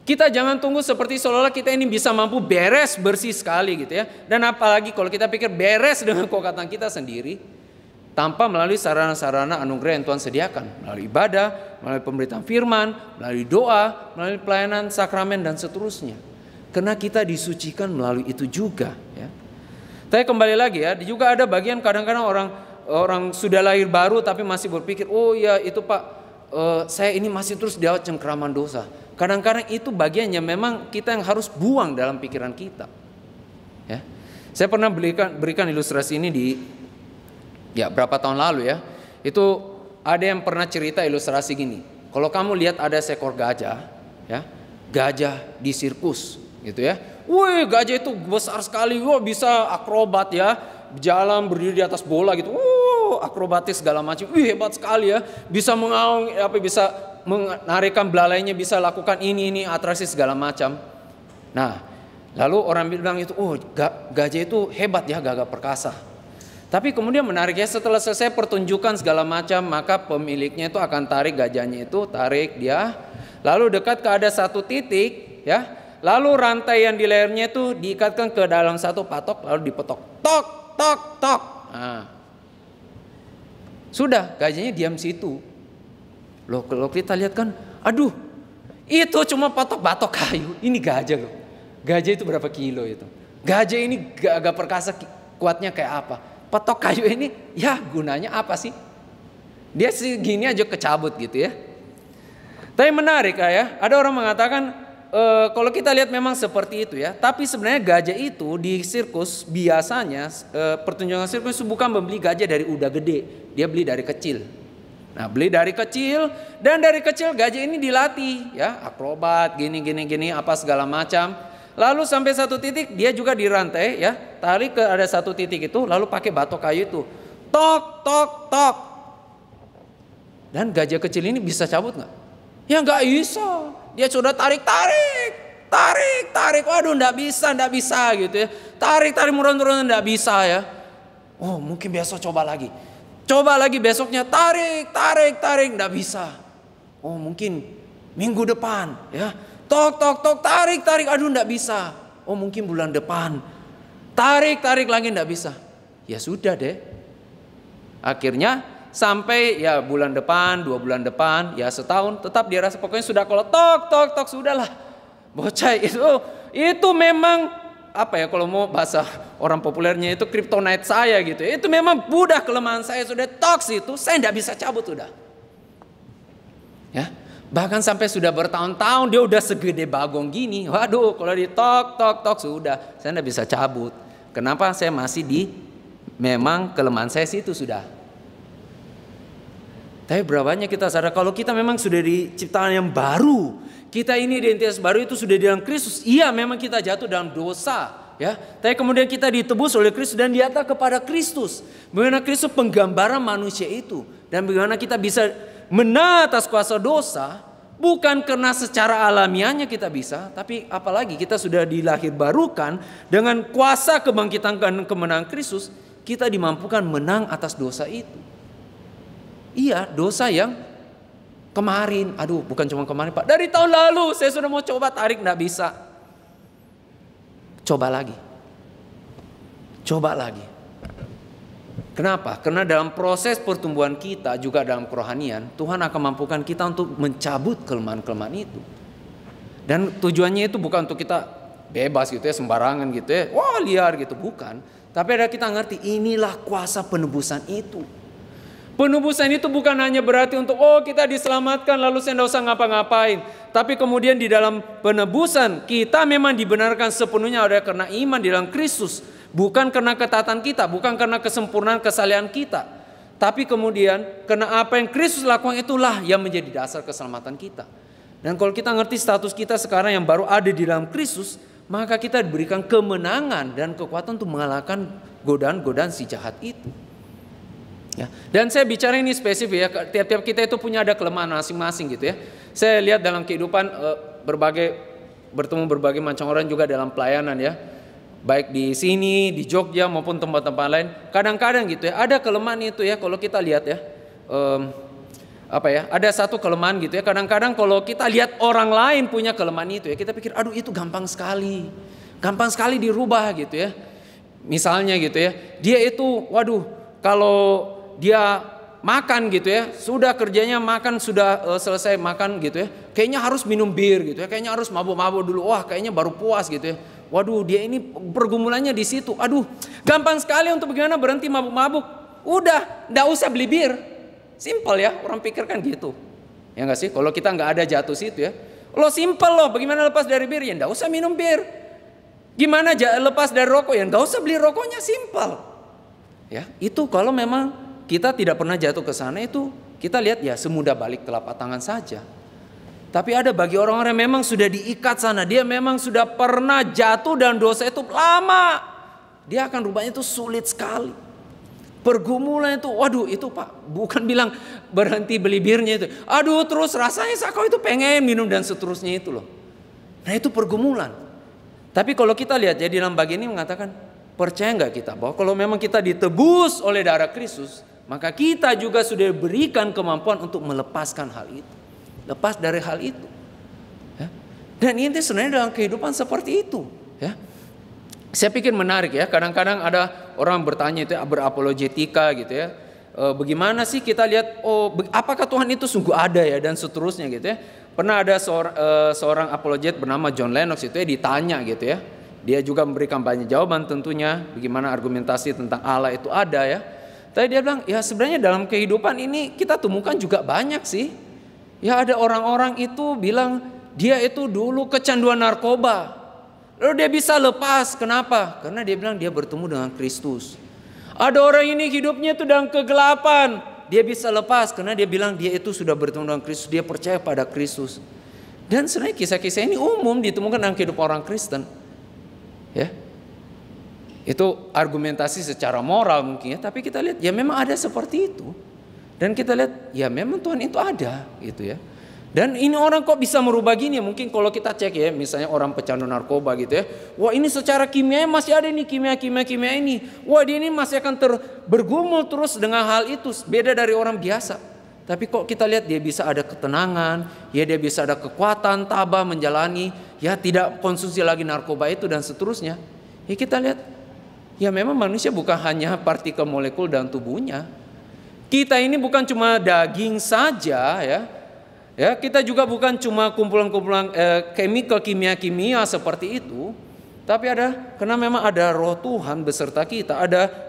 kita jangan tunggu seperti seolah-olah kita ini bisa mampu beres bersih sekali gitu ya. Dan apalagi kalau kita pikir beres dengan kekuatan kita sendiri tanpa melalui sarana-sarana anugerah yang Tuhan sediakan, melalui ibadah, melalui pemberitaan firman, melalui doa, melalui pelayanan sakramen dan seterusnya. Karena kita disucikan melalui itu juga ya. Tapi kembali lagi ya, juga ada bagian kadang-kadang orang sudah lahir baru tapi masih berpikir, oh ya itu Pak, saya ini masih terus di cengkraman dosa. Kadang-kadang itu bagiannya memang kita yang harus buang dalam pikiran kita ya. Saya pernah berikan ilustrasi ini di berapa tahun lalu ya. Itu ada yang pernah cerita ilustrasi gini. Kalau kamu lihat ada seekor gajah ya, gajah di sirkus gitu ya. Wih, gajah itu besar sekali, wah bisa akrobat ya, jalan berdiri di atas bola gitu, akrobatis segala macam, wih hebat sekali ya, bisa mengaung, bisa menarikkan belalainya, bisa lakukan ini atraksi segala macam. Nah, lalu orang bilang itu, gajah itu hebat ya, gagah perkasa. Tapi kemudian menarik ya, setelah selesai pertunjukan segala macam, maka pemiliknya itu akan tarik gajahnya itu, tarik dia, lalu dekat ke ada satu titik ya. Lalu rantai yang di lehernya itu diikatkan ke dalam satu patok, lalu dipetok, tok, tok, tok. Nah, sudah gajahnya diam situ. Loh, kalau kita lihat kan, aduh, itu cuma patok batok kayu. Ini gajah loh. Gajah itu berapa kilo itu? Gajah ini gagah perkasa, kuatnya kayak apa? Patok kayu ini, ya gunanya apa sih? Dia segini aja kecabut gitu ya. Tapi menarik ya, ada orang mengatakan, kalau kita lihat memang seperti itu ya. Tapi sebenarnya gajah itu di sirkus biasanya pertunjukan sirkus itu bukan membeli gajah dari udah gede, dia beli dari kecil. Nah, beli dari kecil dan dari kecil gajah ini dilatih ya, akrobat gini apa segala macam. Lalu sampai satu titik dia juga dirantai ya, tarik ke ada satu titik itu, lalu pakai batok kayu itu, tok tok tok. Dan gajah kecil ini bisa cabut nggak? Ya nggak bisa. Dia sudah tarik, waduh nggak bisa gitu ya. Tarik murun nggak bisa ya. Oh mungkin besok coba lagi besoknya tarik nggak bisa. Oh mungkin minggu depan ya. Tok, tarik, aduh enggak bisa. Oh mungkin bulan depan. Tarik lagi enggak bisa. Ya sudah deh. Akhirnya sampai ya bulan depan, 2 bulan depan, ya setahun, tetap dia rasa pokoknya sudah kalau tok, sudahlah. Bocah itu memang apa ya, kalau mau bahasa orang populernya itu kryptonite saya gitu. Itu memang budak kelemahan saya, sudah tok itu, saya enggak bisa cabut sudah. Ya. Bahkan sampai sudah bertahun-tahun dia udah segede bagong gini. Waduh, kalau di tok sudah, saya enggak bisa cabut. Kenapa? Saya masih memang kelemahan saya situ sudah. Tapi berapa banyak kita sadar kalau kita memang sudah diciptakan yang baru. Kita ini identitas baru itu sudah di dalam Kristus. Iya, memang kita jatuh dalam dosa, ya. Tapi kemudian kita ditebus oleh Kristus dan diatas kepada Kristus. Bagaimana Kristus penggambaran manusia itu, dan bagaimana kita bisa menang atas kuasa dosa, bukan karena secara alamiahnya kita bisa, tapi apalagi kita sudah dilahirbarukan dengan kuasa kebangkitan dan kemenangan Kristus, kita dimampukan menang atas dosa itu. Iya, dosa yang kemarin, bukan cuma kemarin Pak, dari tahun lalu saya sudah mau coba tarik, enggak bisa. Coba lagi. Kenapa? Karena dalam proses pertumbuhan kita juga dalam kerohanian, Tuhan akan mampukan kita untuk mencabut kelemahan-kelemahan itu. Dan tujuannya itu bukan untuk kita bebas gitu ya, sembarangan gitu ya, wah liar gitu, bukan. Tapi ada kita ngerti, inilah kuasa penebusan itu. Penebusan itu bukan hanya berarti untuk kita diselamatkan lalu saya tidak usah ngapa-ngapain. Tapi kemudian di dalam penebusan kita memang dibenarkan sepenuhnya oleh karena iman di dalam Kristus. Bukan karena ketaatan kita, bukan karena kesempurnaan kesalehan kita. Tapi kemudian karena apa yang Kristus lakukan itulah yang menjadi dasar keselamatan kita. Dan kalau kita ngerti status kita sekarang yang baru ada di dalam Kristus, maka kita diberikan kemenangan dan kekuatan untuk mengalahkan godaan-godaan si jahat itu. Ya. Dan saya bicara ini spesifik ya, tiap-tiap kita itu punya ada kelemahan masing-masing gitu ya. Saya lihat dalam kehidupan bertemu berbagai macam orang juga dalam pelayanan ya. Baik di sini, di Jogja maupun tempat-tempat lain. Kadang-kadang gitu ya, ada kelemahan itu ya kalau kita lihat ya. Ada satu kelemahan gitu ya. Kadang-kadang kalau kita lihat orang lain punya kelemahan itu ya, kita pikir itu gampang sekali. Gampang sekali dirubah gitu ya. Misalnya gitu ya, dia itu kalau dia makan gitu ya, sudah kerjanya makan, sudah selesai makan gitu ya, kayaknya harus minum bir gitu ya, kayaknya harus mabuk-mabuk dulu, kayaknya baru puas gitu ya. Dia ini pergumulannya di situ. Gampang sekali untuk bagaimana berhenti mabuk-mabuk. Udah, nggak usah beli bir. Simpel ya, orang pikir kan gitu. Ya nggak sih? Kalau kita nggak ada jatuh situ ya, simpel bagaimana lepas dari bir? Ya nggak usah minum bir. Gimana lepas dari rokok? Ya nggak usah beli rokoknya, simpel. Ya, itu kalau memang kita tidak pernah jatuh ke sana, itu kita lihat ya semudah balik telapak tangan saja. Tapi ada bagi orang-orang yang memang sudah diikat sana, dia memang sudah pernah jatuh dan dosa itu lama, dia akan rubahnya itu sulit sekali. Pergumulan itu, itu Pak, bukan bilang berhenti beli birnya itu. Terus rasanya kau itu pengen minum dan seterusnya itu loh. Nah itu pergumulan. Tapi kalau kita lihat ya di dalam bagian ini mengatakan, percaya nggak kita bahwa kalau memang kita ditebus oleh darah Kristus, maka kita juga sudah diberikan kemampuan untuk melepaskan hal itu. Lepas dari hal itu. Ya. Dan ini sebenarnya dalam kehidupan seperti itu. Ya. Saya pikir menarik ya. Kadang-kadang ada orang bertanya itu berapologetika gitu ya. Bagaimana sih kita lihat, apakah Tuhan itu sungguh ada ya dan seterusnya gitu ya. Pernah ada seorang apologet bernama John Lennox itu ya ditanya gitu ya. Dia juga memberikan banyak jawaban tentunya. Bagaimana argumentasi tentang Allah itu ada ya. Tapi dia bilang ya sebenarnya dalam kehidupan ini kita temukan juga banyak sih. Ya ada orang-orang itu bilang dia itu dulu kecanduan narkoba. Lalu dia bisa lepas. Kenapa? Karena dia bilang dia bertemu dengan Kristus. Ada orang ini hidupnya itu dalam kegelapan. Dia bisa lepas karena dia bilang dia itu sudah bertemu dengan Kristus. Dia percaya pada Kristus. Dan sebenarnya kisah-kisah ini umum ditemukan dalam kehidupan orang Kristen. Ya. Itu argumentasi secara moral mungkin ya, tapi kita lihat ya memang ada seperti itu. Dan kita lihat ya memang Tuhan itu ada gitu ya. Dan ini orang kok bisa merubah gini ya? Mungkin kalau kita cek ya, misalnya orang pecandu narkoba gitu ya. Wah ini secara kimia masih ada nih kimia ini. Wah dia ini masih akan bergumul terus dengan hal itu. Beda dari orang biasa. Tapi kok kita lihat dia bisa ada ketenangan. Ya dia bisa ada kekuatan, tabah menjalani. Ya tidak konsumsi lagi narkoba itu dan seterusnya. Ya kita lihat. Ya memang manusia bukan hanya partikel molekul dalam tubuhnya. Kita ini bukan cuma daging saja ya. Ya, kita juga bukan cuma kumpulan-kumpulan kimia seperti itu, tapi karena memang ada Roh Tuhan beserta kita,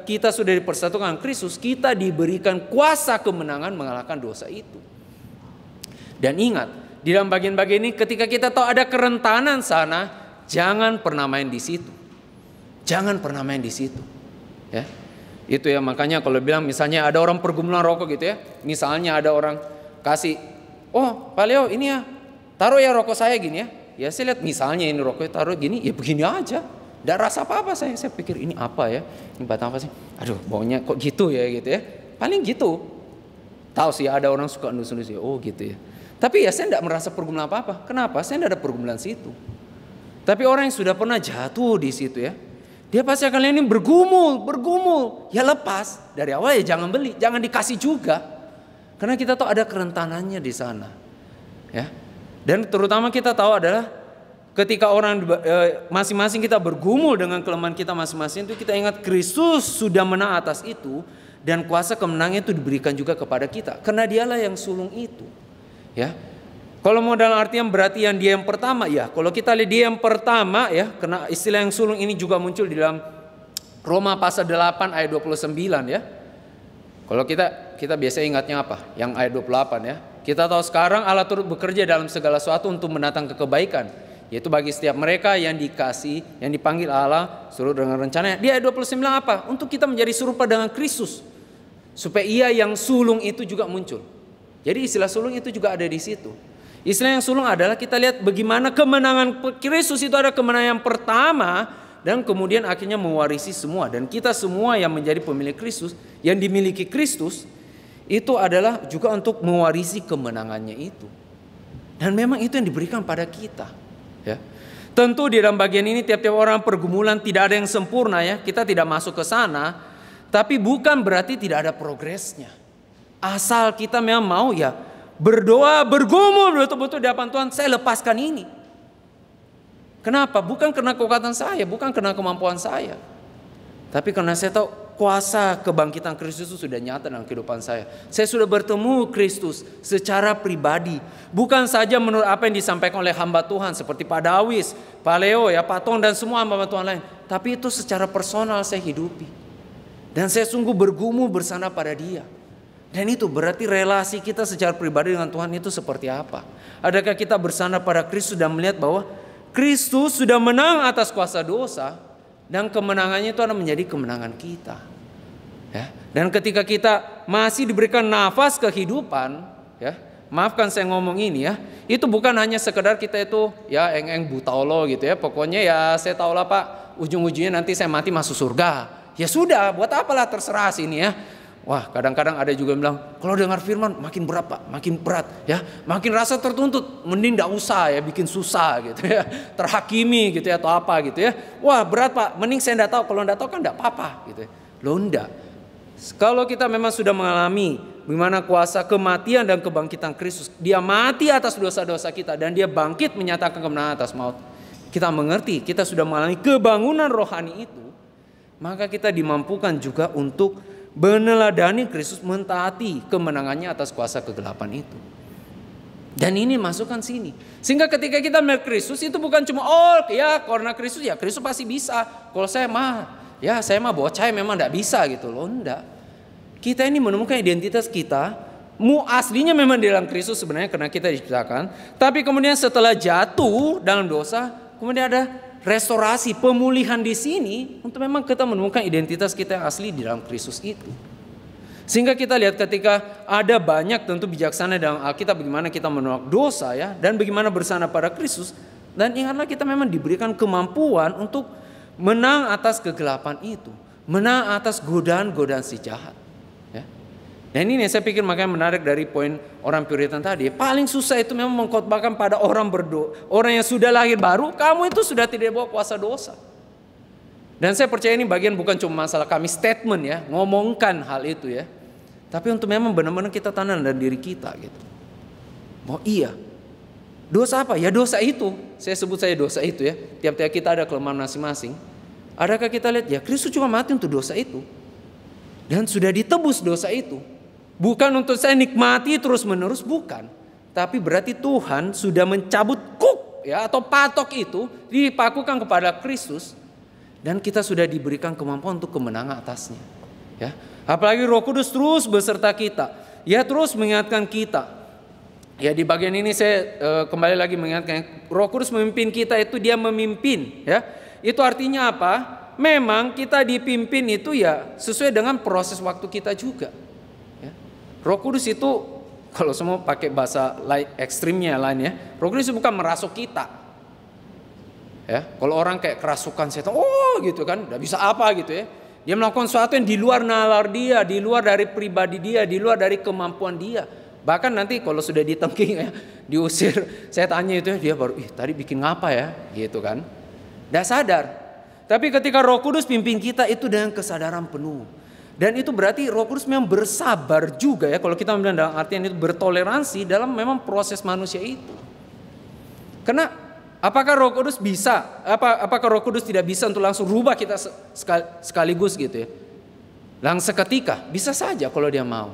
kita sudah dipersatukan Kristus, kita diberikan kuasa kemenangan mengalahkan dosa itu. Dan ingat, di dalam bagian-bagian ini ketika kita tahu ada kerentanan sana, jangan pernah main di situ. Jangan pernah main di situ. Ya. Itu ya makanya kalau bilang misalnya ada orang pergumulan rokok gitu ya, misalnya ada orang kasih, oh Pak Leo ini ya taruh ya rokok saya gini ya. Ya saya lihat misalnya ini rokoknya taruh gini ya begini aja. Tidak rasa apa-apa saya pikir ini apa ya. Ini batang apa sih? Aduh baunya kok gitu ya gitu ya. Paling gitu. Tahu sih ada orang suka nus-nus ya. Oh gitu ya. Tapi ya saya tidak merasa pergumulan apa-apa. Kenapa? Saya tidak ada pergumulan situ. Tapi orang yang sudah pernah jatuh di situ ya. Dia pasti akan ini bergumul. Ya lepas. Dari awal ya jangan beli. Jangan dikasih juga. Karena kita tahu ada kerentanannya di sana, ya. Dan terutama kita tahu adalah ketika orang masing-masing kita bergumul dengan kelemahan kita masing-masing itu kita ingat Kristus sudah menang atas itu dan kuasa kemenangan itu diberikan juga kepada kita. Karena Dialah yang sulung itu, ya. Kalau mau dalam artian berarti yang dia yang pertama ya. Kalau kita lihat dia yang pertama ya, karena istilah yang sulung ini juga muncul di dalam Roma pasal 8 ayat 29 ya. Kalau kita biasa ingatnya apa? Yang ayat 28 ya. Kita tahu sekarang Allah turut bekerja dalam segala sesuatu untuk mendatangkan kebaikan. Yaitu bagi setiap mereka yang dikasih, yang dipanggil Allah suruh dengan rencananya. Di ayat 29 apa? Untuk kita menjadi serupa dengan Kristus. Supaya ia yang sulung itu juga muncul. Jadi istilah sulung itu juga ada di situ. Istilah yang sulung adalah kita lihat bagaimana kemenangan Kristus itu ada kemenangan yang pertama. Dan kemudian akhirnya mewarisi semua. Dan kita semua yang menjadi pemilik Kristus, yang dimiliki Kristus, itu adalah juga untuk mewarisi kemenangannya itu. Dan memang itu yang diberikan pada kita. Ya. Tentu di dalam bagian ini tiap-tiap orang pergumulan tidak ada yang sempurna ya. Kita tidak masuk ke sana. Tapi bukan berarti tidak ada progresnya. Asal kita memang mau ya berdoa, bergumul betul-betul di hadapan Tuhan. Saya lepaskan ini. Kenapa? Bukan karena kekuatan saya, bukan karena kemampuan saya. Tapi karena saya tahu kuasa kebangkitan Kristus itu sudah nyata dalam kehidupan saya. Saya sudah bertemu Kristus secara pribadi. Bukan saja menurut apa yang disampaikan oleh hamba Tuhan seperti Pak Dawis, Pak Leo, ya Pak Tong dan semua hamba Tuhan lain. Tapi itu secara personal saya hidupi. Dan saya sungguh bergumul bersandar pada Dia. Dan itu berarti relasi kita secara pribadi dengan Tuhan itu seperti apa? Adakah kita bersandar pada Kristus dan melihat bahwa Kristus sudah menang atas kuasa dosa dan kemenangannya itu akan menjadi kemenangan kita. Ya. Dan ketika kita masih diberikan nafas kehidupan, ya, maafkan saya ngomong ini ya, itu bukan hanya sekedar kita itu ya eng-eng butaulo gitu ya. Pokoknya ya saya tahu lah Pak, ujung-ujungnya nanti saya mati masuk surga. Ya sudah, buat apalah terserah sini ya. Wah kadang-kadang ada juga yang bilang kalau dengar firman makin berat Pak, makin berat ya, makin rasa tertuntut, mending tidak usah ya bikin susah gitu ya, terhakimi gitu ya atau apa gitu ya. Wah berat Pak, mending saya tidak tahu, kalau tidak tahu kan tidak apa-apa gitu ya. Loh enggak, kalau kita memang sudah mengalami bagaimana kuasa kematian dan kebangkitan Kristus, Dia mati atas dosa-dosa kita dan Dia bangkit menyatakan kemenangan atas maut. Kita mengerti, kita sudah mengalami kebangunan rohani itu, maka kita dimampukan juga untuk meneladani Kristus, mentaati kemenangannya atas kuasa kegelapan itu. Dan ini masukkan sini. Sehingga ketika kita melihat Kristus itu bukan cuma ya karena Kristus ya Kristus pasti bisa. Kalau saya mah bocah memang tidak bisa gitu loh. Enggak. Kita ini menemukan identitas kita. Aslinya memang di dalam Kristus sebenarnya karena kita diciptakan. Tapi kemudian setelah jatuh dalam dosa, kemudian ada restorasi, pemulihan di sini untuk memang kita menemukan identitas kita yang asli di dalam Kristus itu. Sehingga kita lihat ketika ada banyak tentu bijaksana dalam Alkitab bagaimana kita menolak dosa ya dan bagaimana bersandar pada Kristus. Dan ingatlah kita memang diberikan kemampuan untuk menang atas kegelapan itu, menang atas godaan-godaan si jahat. Ya. Dan ini saya pikir makanya menarik dari poin orang Puritan tadi. Paling susah itu memang mengkhotbahkan pada orang berdoa, orang yang sudah lahir baru, kamu itu sudah tidak bawa kuasa dosa. Dan saya percaya ini bagian bukan cuma masalah kami statement ya, ngomongkan hal itu ya. Tapi untuk memang benar-benar kita tanam dalam diri kita gitu. Oh iya, dosa apa? Ya dosa itu. Saya sebut saya dosa itu ya. Tiap-tiap kita ada kelemahan masing-masing. Adakah kita lihat ya Kristus cuma mati untuk dosa itu. Dan sudah ditebus dosa itu. Bukan untuk saya nikmati terus-menerus, bukan. Tapi berarti Tuhan sudah mencabut kuk ya atau patok itu dipakukan kepada Kristus. Dan kita sudah diberikan kemampuan untuk kemenangan atasnya. Ya, apalagi Roh Kudus terus beserta kita. Ya terus mengingatkan kita. Ya di bagian ini saya kembali lagi mengingatkan Roh Kudus memimpin kita itu dia memimpin. Ya, itu artinya apa? Memang kita dipimpin itu ya sesuai dengan proses waktu kita juga. Ya. Roh Kudus itu kalau semua pakai bahasa ekstrimnya lain ya. Roh Kudus itu bukan merasuk kita. Ya, kalau orang kayak kerasukan setan, oh gitu kan, nggak bisa apa gitu ya. Dia melakukan sesuatu yang di luar nalar dia, di luar dari pribadi dia, di luar dari kemampuan dia. Bahkan nanti kalau sudah ditengking ya, diusir, saya tanya itu ya, dia baru, tadi bikin ngapa ya, gitu kan. Nggak sadar. Tapi ketika Roh Kudus pimpin kita itu dengan kesadaran penuh. Dan itu berarti Roh Kudus memang bersabar juga ya, kalau kita bilang dalam artian itu bertoleransi dalam memang proses manusia itu. Karena apakah Roh Kudus bisa? Apakah Roh Kudus tidak bisa untuk langsung rubah kita sekaligus gitu ya? Langsung seketika, bisa saja kalau dia mau.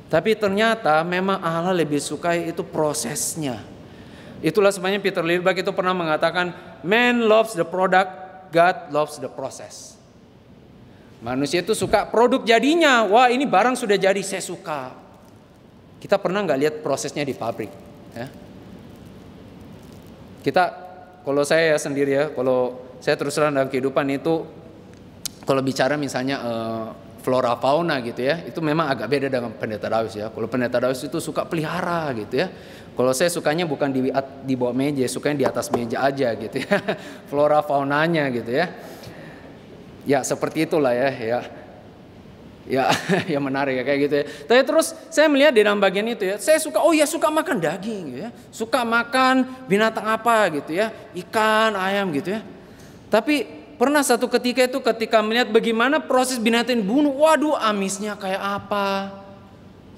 Tapi ternyata memang Allah lebih suka itu prosesnya. Itulah sebenarnya Peter Lillbach itu pernah mengatakan, man loves the product, God loves the process. Manusia itu suka produk jadinya. Wah ini barang sudah jadi, saya suka. Kita pernah nggak lihat prosesnya di pabrik? Ya? Kita, kalau saya sendiri ya, kalau saya terus terang dalam kehidupan itu, kalau bicara misalnya flora fauna gitu ya, itu memang agak beda dengan pendeta Daus ya. Kalau pendeta Daus itu suka pelihara gitu ya. Kalau saya sukanya bukan di bawah meja, sukanya di atas meja aja gitu ya. Flora faunanya gitu ya. Ya seperti itulah ya. Ya, yang menarik ya kayak gitu ya. Tapi terus saya melihat di dalam bagian itu ya, saya suka suka makan daging ya, suka makan binatang apa gitu ya, ikan, ayam gitu ya. Tapi pernah satu ketika itu ketika melihat bagaimana proses binatang dibunuh, waduh amisnya kayak apa.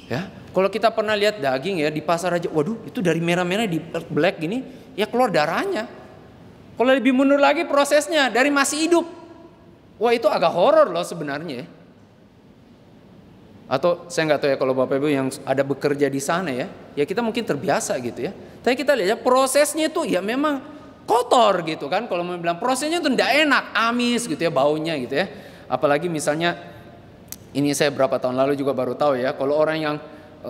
Ya, kalau kita pernah lihat daging ya di pasar aja, waduh itu dari merah-merah di black gini, ya keluar darahnya. Kalau lebih mundur lagi prosesnya dari masih hidup, wah itu agak horor loh sebenarnya ya. Atau saya nggak tahu ya kalau Bapak Ibu yang ada bekerja di sana ya kita mungkin terbiasa gitu ya. Tapi kita lihat ya prosesnya itu ya memang kotor gitu kan. Kalau mau bilang prosesnya itu tidak enak, amis gitu ya baunya gitu ya. Apalagi misalnya ini saya berapa tahun lalu juga baru tahu ya. Kalau orang yang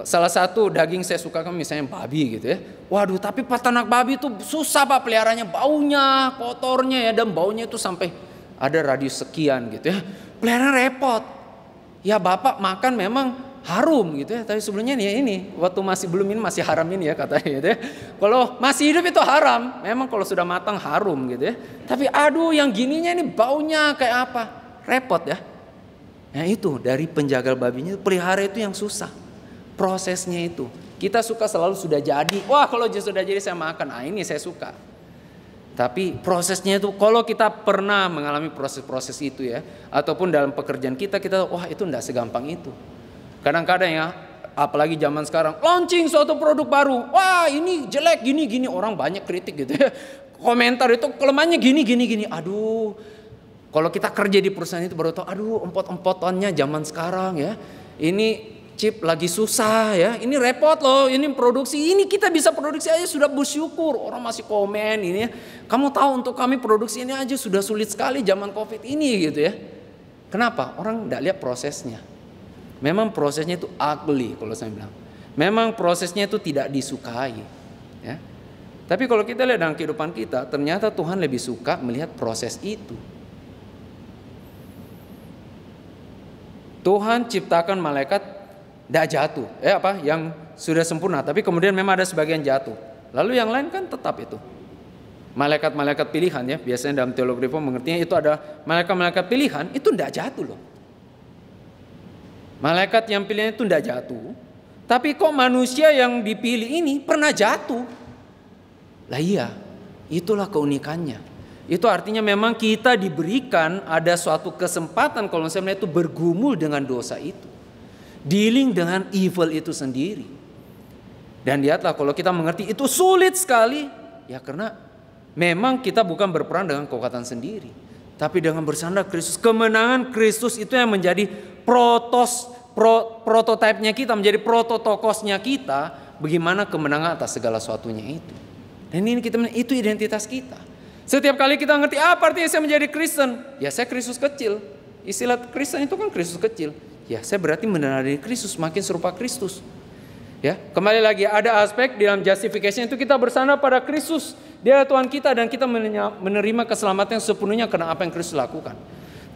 salah satu daging saya suka kan misalnya babi gitu ya. Waduh tapi peternak babi itu susah Pak peliharanya, baunya, kotornya ya, dan baunya itu sampai ada radius sekian gitu ya. Pelihara repot. Ya Bapak makan memang harum gitu ya. Tapi sebelumnya ini waktu masih belum ini masih haram ini ya katanya gitu ya. Kalau masih hidup itu haram. Memang kalau sudah matang harum gitu ya. Tapi aduh yang gininya ini baunya kayak apa. Repot ya. Nah itu dari penjagal babinya pelihara itu yang susah. Prosesnya itu. Kita suka selalu sudah jadi. Wah kalau sudah jadi saya makan. Ah ini saya suka. Tapi prosesnya itu kalau kita pernah mengalami proses-proses itu ya, ataupun dalam pekerjaan kita wah itu enggak segampang itu. Kadang-kadang ya, apalagi zaman sekarang launching suatu produk baru, wah ini jelek gini orang banyak kritik gitu ya. Komentar itu kelemahannya gini. Aduh, kalau kita kerja di perusahaan itu baru tahu, aduh empot-empotannya zaman sekarang ya. Ini chip lagi susah ya, ini repot loh, ini produksi, ini kita bisa produksi aja sudah bersyukur. Orang masih komen ini ya, kamu tahu untuk kami produksi ini aja sudah sulit sekali zaman COVID ini gitu ya. Kenapa? Orang tidak lihat prosesnya. Memang prosesnya itu ugly kalau saya bilang. Memang prosesnya itu tidak disukai ya. Tapi kalau kita lihat dalam kehidupan kita, ternyata Tuhan lebih suka melihat proses itu. Tuhan ciptakan malaikat tidak jatuh, yang sudah sempurna, tapi kemudian memang ada sebagian jatuh. Lalu yang lain kan tetap itu. malaikat-malaikat pilihan ya. Biasanya dalam teologi reform mengertinya itu ada malaikat-malaikat pilihan, itu tidak jatuh loh. Malaikat yang pilihan itu tidak jatuh. Tapi kok manusia yang dipilih ini pernah jatuh? Lah iya, itulah keunikannya. Itu artinya memang kita diberikan ada suatu kesempatan kalau misalnya itu bergumul dengan dosa itu. Dealing dengan evil itu sendiri. Dan lihatlah kalau kita mengerti itu sulit sekali. Ya karena memang kita bukan berperan dengan kekuatan sendiri. Tapi dengan bersandar Kristus. Kemenangan Kristus itu yang menjadi prototipenya kita, menjadi prototokosnya kita. Bagaimana kemenangan atas segala sesuatunya itu. Dan ini kita, itu identitas kita. Setiap kali kita ngerti apa artinya saya menjadi Kristen. Ya saya Kristus kecil. Istilah Kristen itu kan Kristus kecil. Ya saya berarti meneladani Kristus, makin serupa Kristus. Ya, kembali lagi ada aspek di dalam justification itu kita bersandar pada Kristus. Dia Tuhan kita dan kita menerima keselamatan sepenuhnya karena apa yang Kristus lakukan.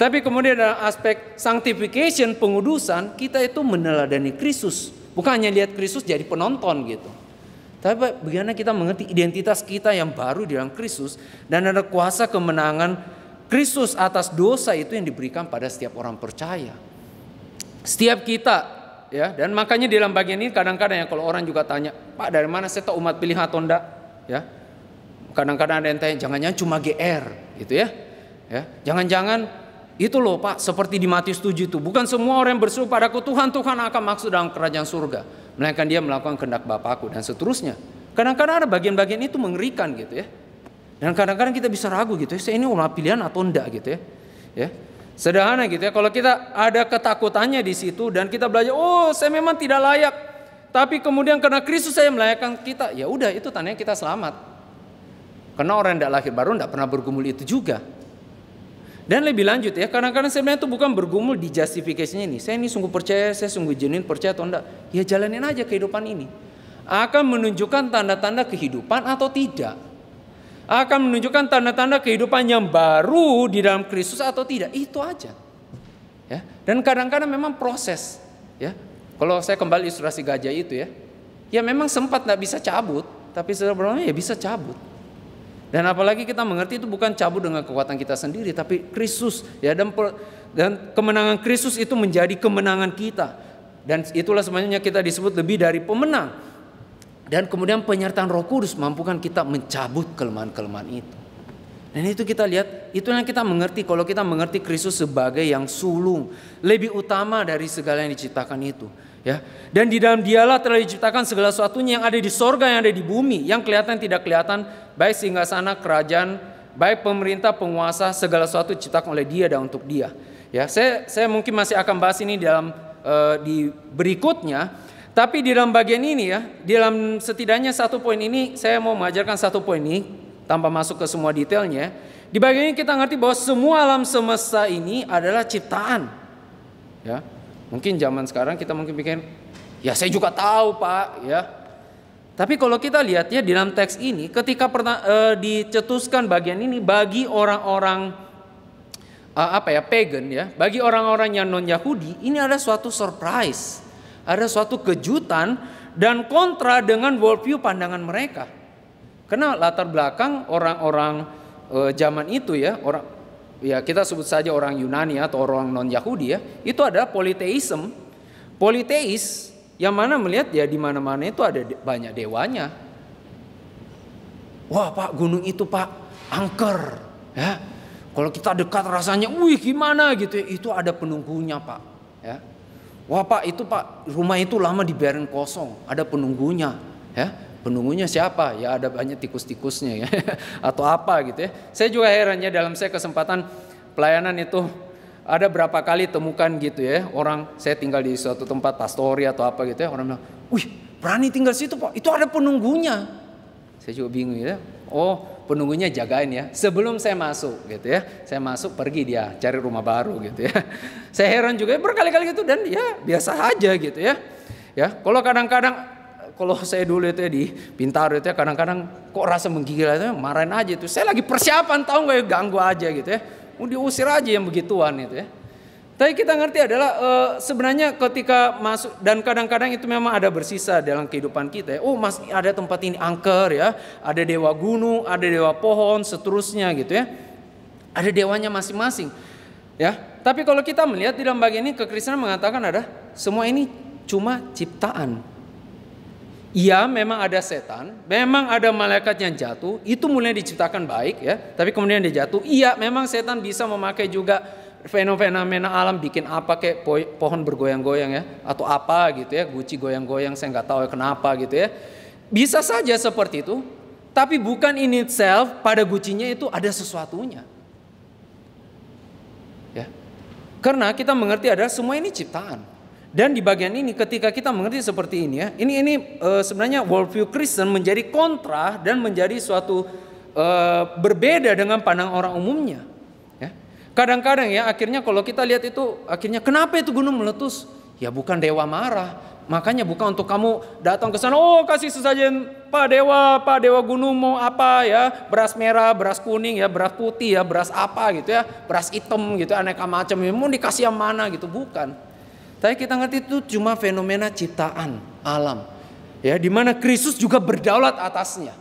Tapi kemudian dalam aspek sanctification, pengudusan, kita itu meneladani Kristus. Bukan hanya lihat Kristus jadi penonton gitu. Tapi bagaimana kita mengerti identitas kita yang baru di dalam Kristus. Dan ada kuasa kemenangan Kristus atas dosa itu yang diberikan pada setiap orang percaya. Setiap kita ya, dan makanya di dalam bagian ini kadang-kadang ya kalau orang juga tanya, Pak dari mana saya tahu umat pilihan atau enggak? Ya, kadang-kadang ada yang tanya, jangan-jangan cuma GR gitu ya. Ya, jangan-jangan itu loh Pak, seperti di Matius 7 itu, bukan semua orang yang berseru padaku Tuhan akan masuk dalam kerajaan surga, melainkan dia melakukan kehendak Bapakku dan seterusnya. Kadang-kadang ada bagian-bagian itu mengerikan gitu ya. Dan kadang-kadang kita bisa ragu gitu ya, saya ini umat pilihan atau enggak gitu ya. Ya. Sederhana gitu ya, kalau kita ada ketakutannya di situ dan kita belajar, oh saya memang tidak layak, tapi kemudian karena Kristus saya melayakkan kita, ya udah itu tandanya kita selamat. Karena orang yang tidak lahir baru tidak pernah bergumul itu juga. Dan lebih lanjut ya, kadang-kadang sebenarnya itu bukan bergumul di justification ini. Saya ini sungguh percaya, saya sungguh genuine percaya atau enggak. Ya jalanin aja kehidupan ini. Akan menunjukkan tanda-tanda kehidupan atau tidak. Akan menunjukkan tanda-tanda kehidupan yang baru di dalam Kristus atau tidak. Itu aja. Ya. Dan kadang-kadang memang proses. Ya. Kalau saya kembali ilustrasi gajah itu ya. Ya memang sempat tidak bisa cabut. Tapi sebenarnya ya bisa cabut. Dan apalagi kita mengerti itu bukan cabut dengan kekuatan kita sendiri. Tapi Kristus. Ya, dan kemenangan Kristus itu menjadi kemenangan kita. Dan itulah sebenarnya kita disebut lebih dari pemenang. Dan kemudian penyertaan Roh Kudus mampukan kita mencabut kelemahan-kelemahan itu. Dan itu kita lihat, itu yang kita mengerti kalau kita mengerti Kristus sebagai yang sulung, lebih utama dari segala yang diciptakan itu, ya. Dan di dalam Dialah telah diciptakan segala sesuatunya yang ada di sorga, yang ada di bumi, yang kelihatan tidak kelihatan, baik singgasana, kerajaan, baik pemerintah, penguasa, segala sesuatu diciptakan oleh Dia dan untuk Dia. Ya, saya mungkin masih akan bahas ini dalam di berikutnya. Tapi di dalam bagian ini ya, di dalam setidaknya satu poin ini, saya mau mengajarkan satu poin ini tanpa masuk ke semua detailnya. Di bagian ini kita ngerti bahwa semua alam semesta ini adalah ciptaan. Ya, mungkin zaman sekarang kita mungkin pikir, ya saya juga tahu Pak, ya. Tapi kalau kita lihat ya di dalam teks ini, ketika dicetuskan bagian ini bagi orang-orang pagan ya, bagi orang-orang yang non Yahudi, ini ada suatu surprise. Ada suatu kejutan dan kontra dengan worldview pandangan mereka. Karena latar belakang orang-orang zaman itu ya, kita sebut saja orang Yunani atau orang non Yahudi ya, itu adalah politeism. Politeis yang mana melihat ya di mana-mana itu ada banyak dewanya. Wah Pak, gunung itu Pak angker ya. Kalau kita dekat rasanya, wih gimana gitu ya, itu ada penunggunya Pak ya. Wah Pak, itu Pak, rumah itu lama dibiarin kosong, ada penunggunya, ya. Penunggunya siapa? Ya ada banyak tikus-tikusnya ya, atau apa gitu ya. Saya juga heran ya dalam saya kesempatan pelayanan itu ada berapa kali temukan gitu ya, orang saya tinggal di suatu tempat pastori atau apa gitu ya, orang bilang, wih berani tinggal situ Pak, itu ada penunggunya. Saya juga bingung ya, oh penunggunya jagain ya, sebelum saya masuk gitu ya. Saya masuk pergi dia cari rumah baru gitu ya. Saya heran juga berkali-kali gitu dan ya biasa aja gitu ya. Ya, kalau kadang-kadang kalau saya dulu itu ya di Bintaro itu ya kadang-kadang kok rasa menggigil itu marahin aja itu. Saya lagi persiapan tahu nggak ya, ganggu aja gitu ya. Mau diusir aja yang begituan itu ya. Tapi kita ngerti adalah sebenarnya ketika masuk, dan kadang-kadang itu memang ada bersisa dalam kehidupan kita ya. Oh, masih ada tempat ini angker ya, ada dewa gunung, ada dewa pohon, seterusnya gitu ya. Ada dewanya masing-masing ya. Tapi kalau kita melihat di dalam bagian ini, kekristenan mengatakan ada semua ini cuma ciptaan. Iya, memang ada setan, memang ada malaikat yang jatuh, itu mulai diciptakan baik ya, tapi kemudian dia jatuh. Iya, memang setan bisa memakai juga fenomena alam, bikin apa kayak pohon bergoyang-goyang ya, atau apa gitu ya, guci goyang-goyang, saya nggak tahu ya kenapa gitu ya. Bisa saja seperti itu, tapi bukan in itself, pada gucinya itu ada sesuatunya. Ya. Karena kita mengerti adalah semua ini ciptaan. Dan di bagian ini ketika kita mengerti seperti ini ya, ini sebenarnya worldview Kristen menjadi kontra dan menjadi suatu berbeda dengan pandang orang umumnya. Kadang-kadang ya akhirnya kalau kita lihat itu, akhirnya kenapa itu gunung meletus? Ya bukan dewa marah. Makanya bukan untuk kamu datang ke sana, oh kasih sesajen Pak Dewa gunung mau apa ya, beras merah, beras kuning ya, beras putih ya, beras apa gitu ya, beras hitam gitu, aneka macam, mau dikasih yang mana gitu, bukan. Tapi kita ngerti itu cuma fenomena ciptaan alam. Ya, di mana Kristus juga berdaulat atasnya.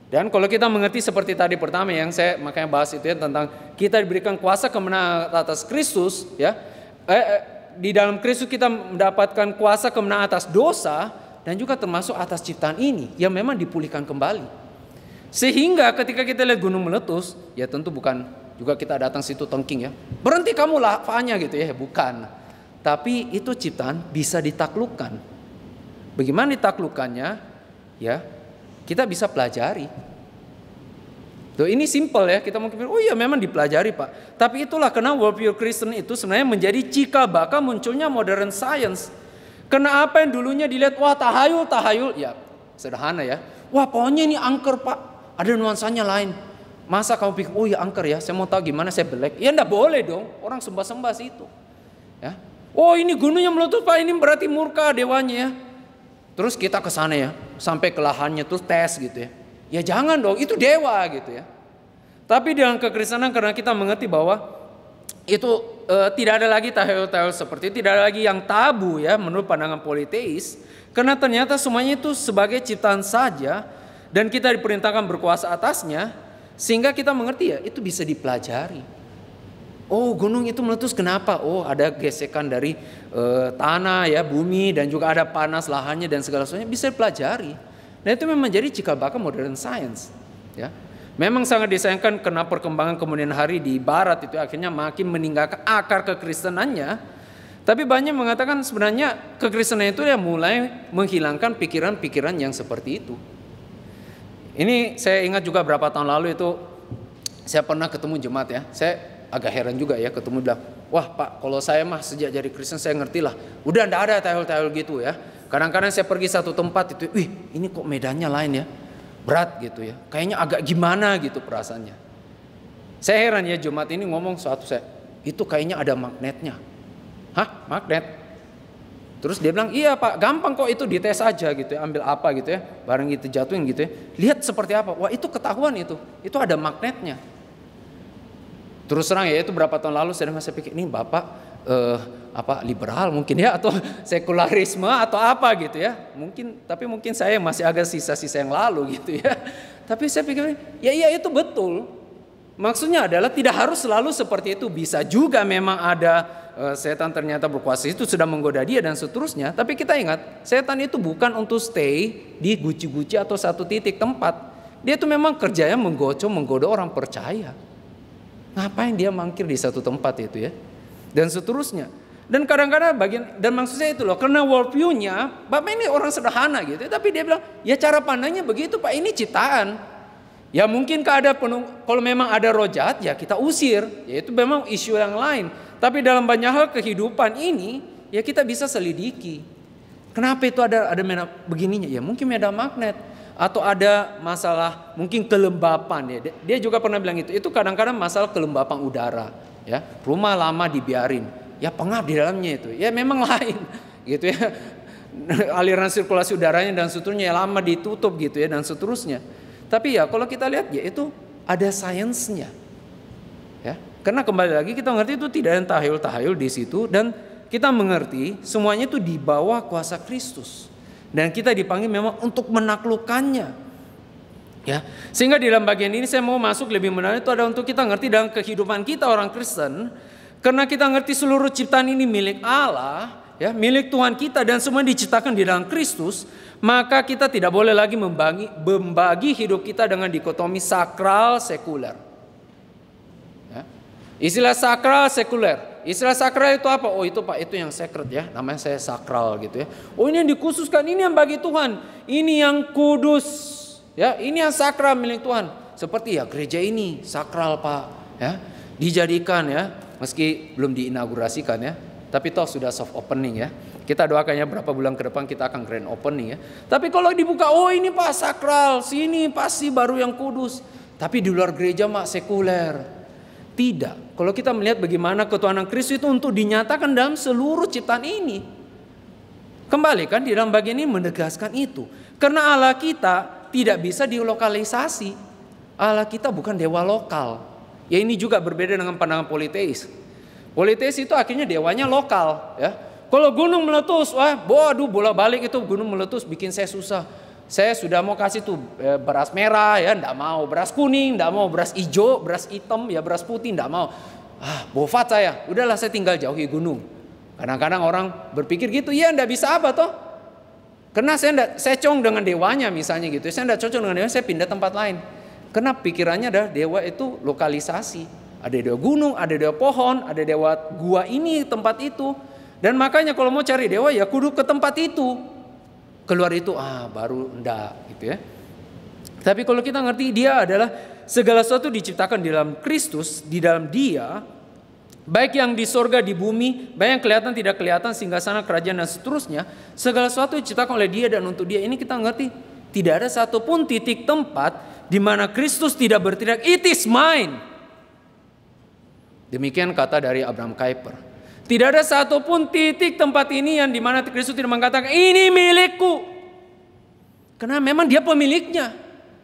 Dan kalau kita mengerti seperti tadi pertama yang saya makanya bahas itu ya, tentang kita diberikan kuasa kemenangan atas Kristus ya. Di dalam Kristus kita mendapatkan kuasa kemenangan atas dosa dan juga termasuk atas ciptaan ini yang memang dipulihkan kembali. Sehingga ketika kita lihat gunung meletus, ya tentu bukan juga kita datang situ tengking ya. Berhenti kamu lavanya gitu ya, bukan. Tapi itu ciptaan bisa ditaklukkan. Bagaimana ditaklukkannya? Ya, kita bisa pelajari. Tuh, ini simple ya, kita mungkin oh iya memang dipelajari Pak. Tapi itulah karena worldview Kristen itu sebenarnya menjadi cikal bakal munculnya modern science. Karena apa yang dulunya dilihat, wah tahayul, ya sederhana ya. Wah pokoknya ini angker Pak, ada nuansanya lain. Masa kamu pikir, oh ya angker ya, saya mau tahu gimana saya belek. Ya enggak boleh dong, orang sembah-sembah situ. Ya. Oh ini gunungnya meletus Pak, ini berarti murka dewanya ya. Terus kita ke sana ya, sampai ke lahannya terus tes gitu ya. Ya jangan dong, itu dewa gitu ya. Tapi dalam kekristenan karena kita mengerti bahwa itu tidak ada lagi tahayul-tahayul seperti itu, tidak ada lagi yang tabu ya menurut pandangan politeis. Karena ternyata semuanya itu sebagai ciptaan saja dan kita diperintahkan berkuasa atasnya, sehingga kita mengerti ya itu bisa dipelajari. Oh gunung itu meletus kenapa? Oh ada gesekan dari tanah ya, bumi, dan juga ada panas lahannya dan segala sesuatunya, bisa dipelajari. Nah itu memang jadi cikal bakal modern science. Ya, memang sangat disayangkan karena perkembangan kemudian hari di Barat itu akhirnya makin meninggalkan akar kekristenannya. Tapi banyak mengatakan sebenarnya kekristenan itu ya mulai menghilangkan pikiran-pikiran yang seperti itu. Ini saya ingat juga berapa tahun lalu itu saya pernah ketemu jemaat ya. Saya agak heran juga ya ketemu bilang, wah Pak kalau saya mah sejak jadi Kristen saya ngerti lah. Udah enggak ada tahayul-tahayul gitu ya. Kadang-kadang saya pergi satu tempat itu, wih ini kok medannya lain ya, berat gitu ya, kayaknya agak gimana gitu perasaannya. Saya heran ya Jumat ini ngomong suatu saya, itu kayaknya ada magnetnya. Hah magnet? Terus dia bilang, iya Pak gampang kok itu dites aja gitu ya, ambil apa gitu ya, barang gitu jatuhin gitu ya, lihat seperti apa, wah itu ketahuan itu ada magnetnya. Terus terang ya itu berapa tahun lalu saya pikir ini Bapak liberal mungkin ya, atau sekularisme atau apa gitu ya, tapi mungkin saya masih agak sisa-sisa yang lalu gitu ya. Tapi saya pikir ya iya itu betul, maksudnya adalah tidak harus selalu seperti itu, bisa juga memang ada setan ternyata berkuasa itu sudah menggoda dia dan seterusnya. Tapi kita ingat setan itu bukan untuk stay di guci-guci atau satu titik tempat, dia itu memang kerjanya menggoda orang percaya. Ngapain dia mangkir di satu tempat itu ya, dan seterusnya. Dan kadang-kadang dan maksud saya itu loh, karena worldview-nya Bapak ini orang sederhana gitu, tapi dia bilang ya cara pandangnya begitu Pak, ini ciptaan. Ya mungkin kalau memang ada roh jahat ya kita usir, ya itu memang isu yang lain. Tapi dalam banyak hal kehidupan ini ya kita bisa selidiki. Kenapa itu ada begininya? Ya mungkin medan magnet atau ada masalah mungkin kelembapan ya. Dia juga pernah bilang itu kadang-kadang masalah kelembapan udara ya. Rumah lama dibiarin. Ya pengap di dalamnya itu, ya memang lain gitu ya, aliran sirkulasi udaranya dan seterusnya lama ditutup gitu ya dan seterusnya. Tapi ya kalau kita lihat ya itu ada sainsnya, ya Karena kembali lagi kita mengerti itu tidak ada tahayul-tahayul di situ, dan kita mengerti semuanya itu di bawah kuasa Kristus. Dan kita dipanggil memang untuk menaklukkannya. Ya, sehingga di dalam bagian ini saya mau masuk lebih mendalam itu ada untuk kita ngerti dalam kehidupan kita orang Kristen. Karena kita ngerti seluruh ciptaan ini milik Allah, ya, milik Tuhan kita, dan semua diciptakan di dalam Kristus. Maka kita tidak boleh lagi membagi hidup kita dengan dikotomi sakral sekuler. Ya. Istilah sakral sekuler. Istilah sakral itu apa? Oh itu Pak, itu yang sacred ya. Namanya saya sakral gitu ya. Oh ini yang dikhususkan, ini yang bagi Tuhan. Ini yang kudus. Ya, ini yang sakral milik Tuhan. Seperti ya gereja ini sakral Pak. Ya, dijadikan ya. Meski belum diinaugurasikan ya. Tapi toh sudah soft opening ya. Kita doakan ya berapa bulan ke depan kita akan grand opening ya. Tapi kalau dibuka, oh ini Pak sakral. Sini pasti baru yang kudus. Tapi di luar gereja Mak sekuler. Tidak. Kalau kita melihat bagaimana ketuhanan Kristus itu untuk dinyatakan dalam seluruh ciptaan ini. Kembali kan di dalam bagian ini menegaskan itu. Karena Allah kita tidak bisa dilokalisasi. Allah kita bukan dewa lokal. Ya ini juga berbeda dengan pandangan politeis. Politeis itu akhirnya dewanya lokal. Ya. Kalau gunung meletus, wah waduh bola balik itu gunung meletus bikin saya susah. Saya sudah mau kasih tuh beras merah ya, enggak mau. Beras kuning, enggak mau. Beras hijau, beras hitam, ya beras putih, enggak mau. Bofat saya. Udahlah saya tinggal jauhi gunung. Kadang-kadang orang berpikir gitu, ya enggak bisa apa toh. Karena saya cong dengan dewanya misalnya gitu. Saya enggak cocok dengan dewa, saya pindah tempat lain. Karena pikirannya adalah dewa itu lokalisasi. Ada dewa gunung, ada dewa pohon, ada dewa gua ini, tempat itu. Dan makanya kalau mau cari dewa ya kudu ke tempat itu. Keluar itu baru enggak gitu ya. Tapi kalau kita ngerti dia adalah segala sesuatu diciptakan di dalam Kristus, di dalam Dia, baik yang di sorga, di bumi, baik yang kelihatan tidak kelihatan, singgasana kerajaan dan seterusnya, segala sesuatu diciptakan oleh Dia dan untuk Dia. Ini kita ngerti tidak ada satupun titik tempat di mana Kristus tidak berteriak, "It is mine." Demikian kata dari Abraham Kuyper. Tidak ada satupun titik tempat ini yang dimana Kristus tidak mengatakan ini milikku. Karena memang dia pemiliknya.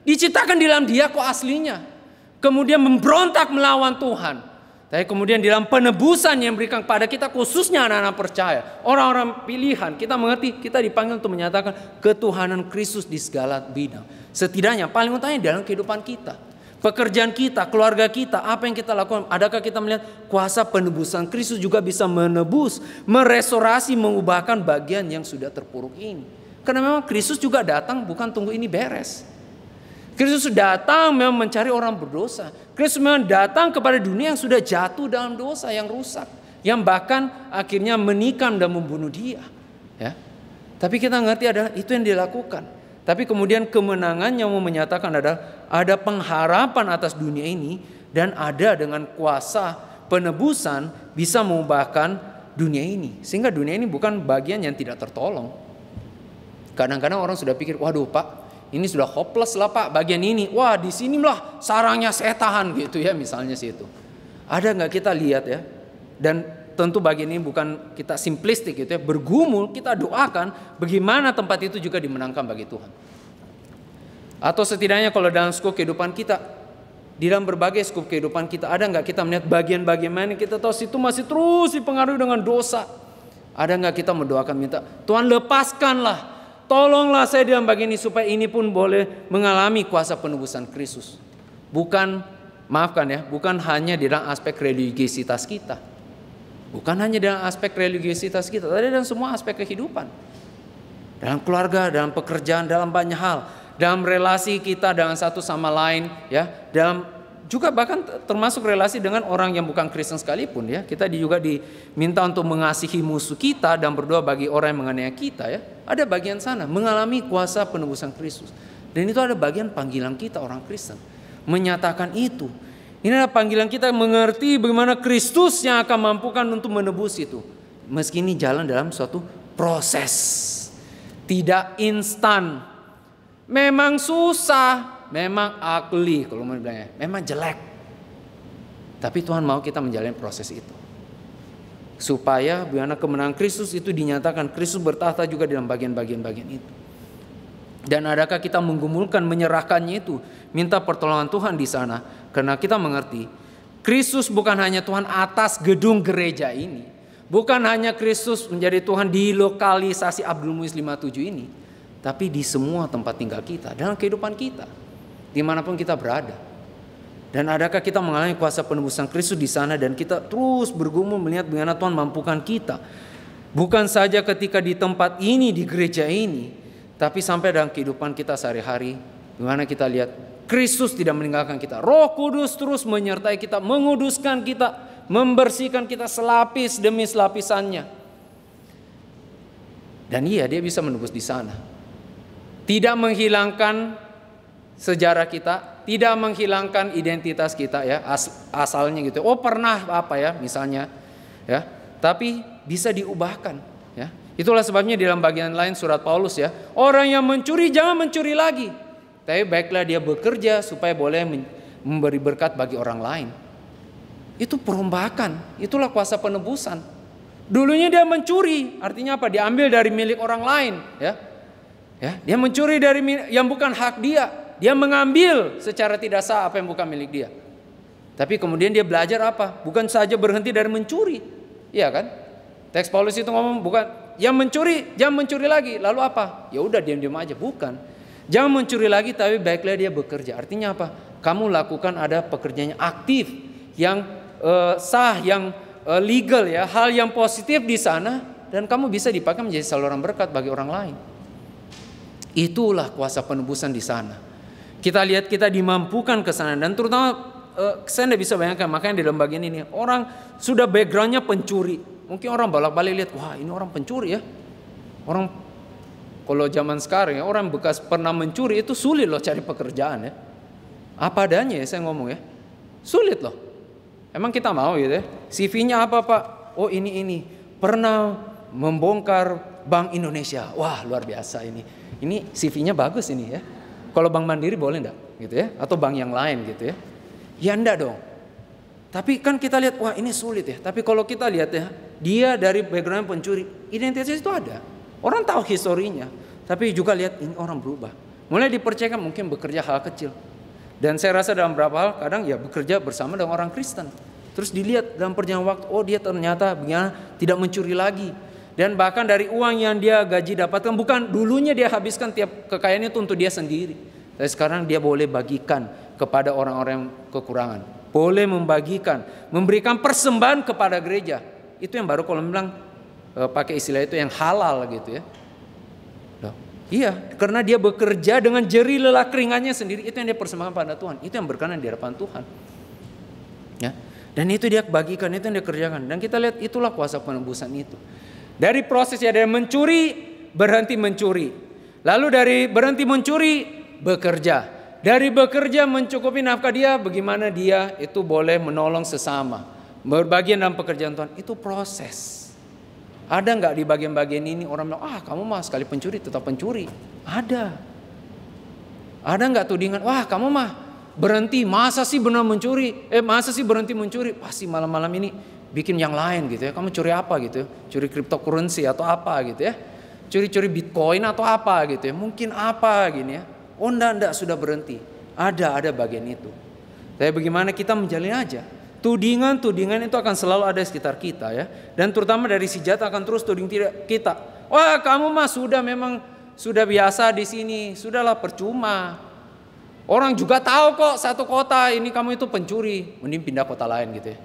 Diciptakan di dalam dia kok aslinya. Kemudian memberontak melawan Tuhan. Tapi kemudian di dalam penebusan yang diberikan kepada kita khususnya anak-anak percaya. Orang-orang pilihan. Kita mengerti kita dipanggil untuk menyatakan ketuhanan Kristus di segala bidang. Setidaknya paling utama dalam kehidupan kita. Pekerjaan kita, keluarga kita, apa yang kita lakukan. Adakah kita melihat kuasa penebusan Kristus juga bisa menebus, merestorasi, mengubahkan bagian yang sudah terpuruk ini. Karena memang Kristus juga datang bukan tunggu ini beres. Kristus datang memang mencari orang berdosa. Kristus memang datang kepada dunia yang sudah jatuh dalam dosa, yang rusak. Yang bahkan akhirnya menikam dan membunuh dia. Ya. Tapi kita ngerti adalah itu yang dilakukan. Tapi kemudian kemenangannya mau menyatakan ada pengharapan atas dunia ini. Dan ada dengan kuasa penebusan bisa mengubahkan dunia ini. Sehingga dunia ini bukan bagian yang tidak tertolong. Kadang-kadang orang sudah pikir, waduh Pak, ini sudah hopeless lah Pak bagian ini. Wah di sinilah sarangnya setan gitu ya misalnya situ. Ada nggak kita lihat ya. Dan tentu bagian ini bukan kita simplistik gitu ya. Bergumul kita doakan bagaimana tempat itu juga dimenangkan bagi Tuhan. Atau setidaknya kalau dalam skop kehidupan kita, di dalam berbagai skop kehidupan kita, ada nggak kita melihat bagian-bagian mana kita tahu situ masih terus dipengaruhi dengan dosa. Ada nggak kita mendoakan minta Tuhan lepaskanlah, tolonglah saya dalam bagian ini supaya ini pun boleh mengalami kuasa penebusan Kristus. Bukan, maafkan ya, bukan hanya di dalam aspek religiositas kita. Bukan hanya dalam aspek religiositas kita, tapi dalam semua aspek kehidupan. Dalam keluarga, dalam pekerjaan, dalam banyak hal. Dalam relasi kita dengan satu sama lain, ya. Dalam juga bahkan termasuk relasi dengan orang yang bukan Kristen sekalipun, ya. Kita juga diminta untuk mengasihi musuh kita dan berdoa bagi orang yang menganiaya kita, ya. Ada bagian sana mengalami kuasa penebusan Kristus. Dan itu ada bagian panggilan kita orang Kristen menyatakan itu. Ini adalah panggilan kita mengerti bagaimana Kristus yang akan mampukan untuk menebus itu. Meski ini jalan dalam suatu proses. Tidak instan. Memang susah. Memang ugly kalau mau bilangnya. Memang jelek. Tapi Tuhan mau kita menjalani proses itu. Supaya bagaimana kemenangan Kristus itu dinyatakan. Kristus bertahta juga dalam bagian-bagian itu. Dan adakah kita menggumulkan menyerahkannya itu. Minta pertolongan Tuhan di sana. Karena kita mengerti Kristus bukan hanya Tuhan atas gedung gereja ini. Bukan hanya Kristus menjadi Tuhan di lokalisasi Abdul Muiz 57 ini. Tapi di semua tempat tinggal kita, dalam kehidupan kita. Dimanapun kita berada. Dan adakah kita mengalami kuasa penebusan Kristus di sana dan kita terus bergumul melihat bagaimana Tuhan mampukan kita. Bukan saja ketika di tempat ini, di gereja ini, tapi sampai dalam kehidupan kita sehari-hari. Bagaimana kita lihat Kristus tidak meninggalkan kita. Roh Kudus terus menyertai kita, menguduskan kita, membersihkan kita selapis demi selapisannya. Dan iya, dia bisa menebus di sana. Tidak menghilangkan sejarah kita, tidak menghilangkan identitas kita ya, asalnya gitu. Oh pernah apa ya misalnya ya, tapi bisa diubahkan ya. Itulah sebabnya di dalam bagian lain surat Paulus ya, orang yang mencuri jangan mencuri lagi, tapi baiklah dia bekerja supaya boleh memberi berkat bagi orang lain. Itu perombakan, itulah kuasa penebusan. Dulunya dia mencuri, artinya apa? Diambil dari milik orang lain ya. Ya, dia mencuri dari yang bukan hak dia. Dia mengambil secara tidak sah apa yang bukan milik dia. Tapi kemudian dia belajar apa? Bukan saja berhenti dari mencuri. Iya kan? Teks Paulus itu ngomong bukan yang mencuri, jangan mencuri lagi. Lalu apa? Ya udah diam-diam aja. Bukan. Jangan mencuri lagi tapi baiklah dia bekerja. Artinya apa? Kamu lakukan ada pekerjaannya aktif, yang sah, yang legal ya, hal yang positif di sana dan kamu bisa dipakai menjadi saluran berkat bagi orang lain. Itulah kuasa penebusan di sana. Kita lihat kita dimampukan ke sana dan terutama saya tidak bisa bayangkan, makanya di dalam bagian ini orang sudah backgroundnya pencuri. Mungkin orang balik-balik lihat, wah ini orang pencuri ya. Orang kalau zaman sekarang ya, orang bekas pernah mencuri itu sulit loh cari pekerjaan ya. Apa adanya ya saya ngomong ya. Sulit loh. Emang kita mau gitu ya. CV-nya apa Pak? Oh ini pernah membongkar Bank Indonesia. Wah luar biasa ini. Ini CV-nya bagus ini ya. Kalau Bank Mandiri boleh enggak gitu ya? Atau bank yang lain gitu ya? Ya enggak dong. Tapi kan kita lihat wah ini sulit ya. Tapi kalau kita lihat ya, dia dari background pencuri, identitas itu ada. Orang tahu historinya. Tapi juga lihat ini orang berubah. Mulai dipercayakan mungkin bekerja hal kecil. Dan saya rasa dalam beberapa hal kadang ya bekerja bersama dengan orang Kristen. Terus dilihat dalam perjalanan waktu, oh dia ternyata tidak mencuri lagi. Dan bahkan dari uang yang dia gaji dapatkan, bukan dulunya dia habiskan tiap kekayaannya itu untuk dia sendiri. Tapi sekarang dia boleh bagikan kepada orang-orang yang kekurangan. Boleh membagikan, memberikan persembahan kepada gereja. Itu yang baru kalau bilang pakai istilah itu yang halal gitu ya. Loh, iya, karena dia bekerja dengan jerih lelah keringatnya sendiri. Itu yang dia persembahkan pada Tuhan. Itu yang berkenan di hadapan Tuhan. Ya. Dan itu dia bagikan, itu yang dia kerjakan. Dan kita lihat itulah kuasa penebusan itu. Dari prosesnya dari mencuri, berhenti mencuri. Lalu dari berhenti mencuri, bekerja. Dari bekerja mencukupi nafkah dia, bagaimana dia itu boleh menolong sesama. Berbagian dalam pekerjaan Tuhan, itu proses. Ada nggak di bagian-bagian ini orang bilang, kamu mah sekali pencuri tetap pencuri. Ada. Ada nggak tudingan, wah kamu mah berhenti, masa sih benar mencuri? Masa sih berhenti mencuri? Pasti malam-malam ini bikin yang lain gitu ya. Kamu curi apa gitu ya? Curi cryptocurrency atau apa gitu ya? Curi-curi bitcoin atau apa gitu ya? Mungkin apa gini ya? Oh enggak sudah berhenti. Ada bagian itu. Tapi bagaimana kita menjalani aja? Tudingan itu akan selalu ada di sekitar kita ya. Dan terutama dari si jahat akan terus tuding kita. Wah kamu mah sudah biasa di sini. Sudahlah percuma. Orang juga tahu kok satu kota ini kamu itu pencuri. Mending pindah kota lain gitu ya.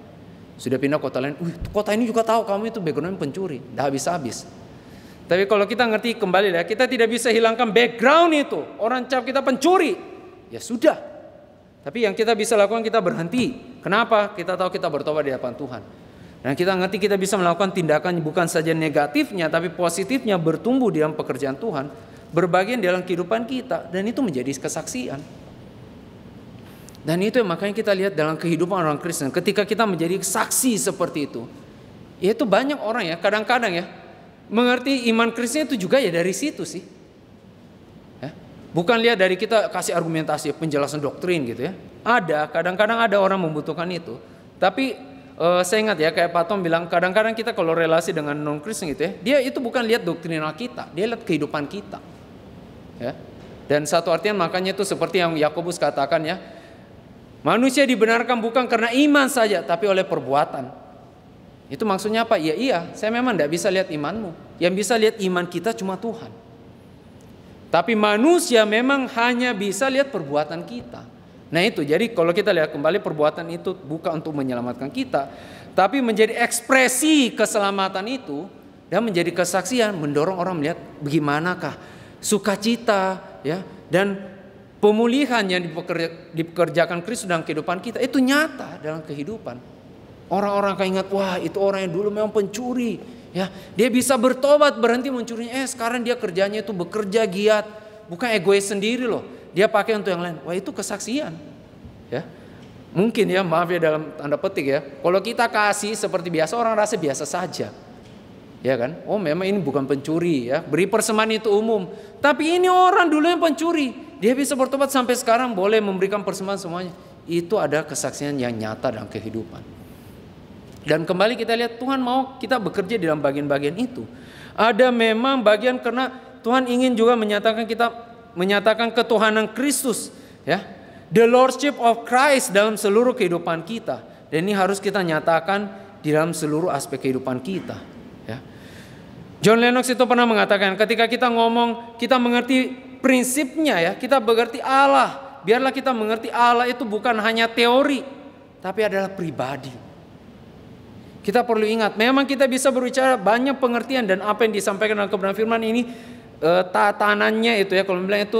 Sudah pindah kota lain, kota ini juga tahu kamu itu background pencuri, dah habis-habis. Tapi kalau kita ngerti kembali ya, kita tidak bisa hilangkan background itu. Orang cap kita pencuri, ya sudah. Tapi yang kita bisa lakukan kita berhenti. Kenapa? Kita tahu kita bertobat di hadapan Tuhan. Dan kita ngerti kita bisa melakukan tindakan bukan saja negatifnya, tapi positifnya bertumbuh di dalam pekerjaan Tuhan, berbagian dalam kehidupan kita, dan itu menjadi kesaksian. Dan itu yang makanya kita lihat dalam kehidupan orang Kristen. Ketika kita menjadi saksi seperti itu. Ya itu banyak orang ya kadang-kadang ya. Mengerti iman Kristen itu juga ya dari situ sih. Ya. Bukan lihat dari kita kasih argumentasi penjelasan doktrin gitu ya. Ada, kadang-kadang ada orang membutuhkan itu. Tapi saya ingat ya kayak Pak Tom bilang. Kadang-kadang kita kalau relasi dengan non-Kristen gitu ya. Dia itu bukan lihat doktrinal kita. Dia lihat kehidupan kita. Ya. Dan satu artian makanya itu seperti yang Yakobus katakan ya. Manusia dibenarkan bukan karena iman saja, tapi oleh perbuatan. Itu maksudnya apa? Ya iya, saya memang tidak bisa lihat imanmu. Yang bisa lihat iman kita cuma Tuhan. Tapi manusia memang hanya bisa lihat perbuatan kita. Nah itu, jadi kalau kita lihat kembali, perbuatan itu bukan untuk menyelamatkan kita, tapi menjadi ekspresi keselamatan itu dan menjadi kesaksian, mendorong orang melihat bagaimanakah sukacita, ya, dan pemulihan yang dipekerjakan Kristus dalam kehidupan kita itu nyata dalam kehidupan. Orang-orang akan ingat, wah itu orang yang dulu memang pencuri, ya, dia bisa bertobat, berhenti mencurinya. Sekarang dia kerjanya itu bekerja giat, bukan egois sendiri loh. Dia pakai untuk yang lain. Wah itu kesaksian, ya. Mungkin ya, maaf ya dalam tanda petik ya, kalau kita kasih seperti biasa, orang rasa biasa saja, ya kan? Oh memang ini bukan pencuri, ya, beri persembahan itu umum. Tapi ini orang dulu yang pencuri, dia bisa bertobat sampai sekarang boleh memberikan persembahan semuanya. Itu ada kesaksian yang nyata dalam kehidupan. Dan kembali kita lihat, Tuhan mau kita bekerja di dalam bagian-bagian itu. Ada memang bagian karena Tuhan ingin juga menyatakan ketuhanan Kristus, ya. The Lordship of Christ dalam seluruh kehidupan kita. Dan ini harus kita nyatakan di dalam seluruh aspek kehidupan kita, ya. John Lennox itu pernah mengatakan, ketika kita ngomong, kita mengerti prinsipnya, ya, kita mengerti Allah. Biarlah kita mengerti Allah itu bukan hanya teori, tapi adalah pribadi. Kita perlu ingat, memang kita bisa berbicara banyak pengertian dan apa yang disampaikan dalam kebenaran firman ini, tatanannya itu, ya, kalau bilang itu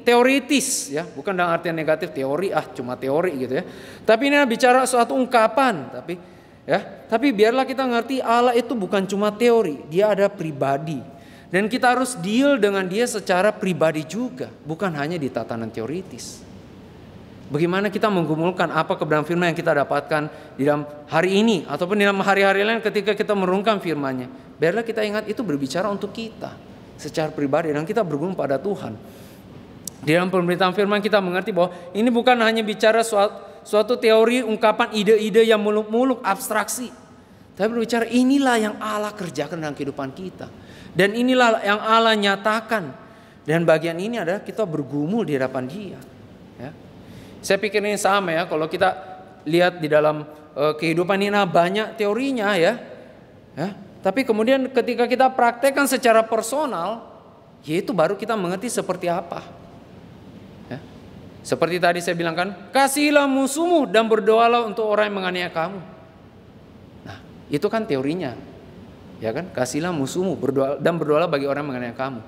teoritis, ya, bukan dalam artian negatif, teori cuma teori gitu, ya. Tapi ini bicara suatu ungkapan, tapi biarlah kita ngerti Allah itu bukan cuma teori, dia ada pribadi. Dan kita harus deal dengan dia secara pribadi juga, bukan hanya di tatanan teoritis. Bagaimana kita menggumulkan apa kebenaran firman yang kita dapatkan di dalam hari ini ataupun di dalam hari-hari lain ketika kita merenungkan firman-Nya. Biarlah kita ingat itu berbicara untuk kita secara pribadi dan kita bergumul pada Tuhan. Di dalam pemberitaan firman kita mengerti bahwa ini bukan hanya bicara suatu teori, ungkapan, ide-ide yang muluk-muluk, abstraksi. Tapi berbicara inilah yang Allah kerjakan dalam kehidupan kita. Dan inilah yang Allah nyatakan. Dan bagian ini adalah kita bergumul di hadapan Dia, ya. Saya pikir ini sama, ya, kalau kita lihat di dalam kehidupan ini banyak teorinya, ya. Tapi kemudian ketika kita praktekkan secara personal, yaitu baru kita mengerti seperti apa. Seperti tadi saya bilang kan, kasihilah musuhmu dan berdoalah untuk orang yang menganiaya kamu. Nah, itu kan teorinya, ya kan? Kasihilah musuhmu dan berdoalah bagi orang yang menganiaya kamu.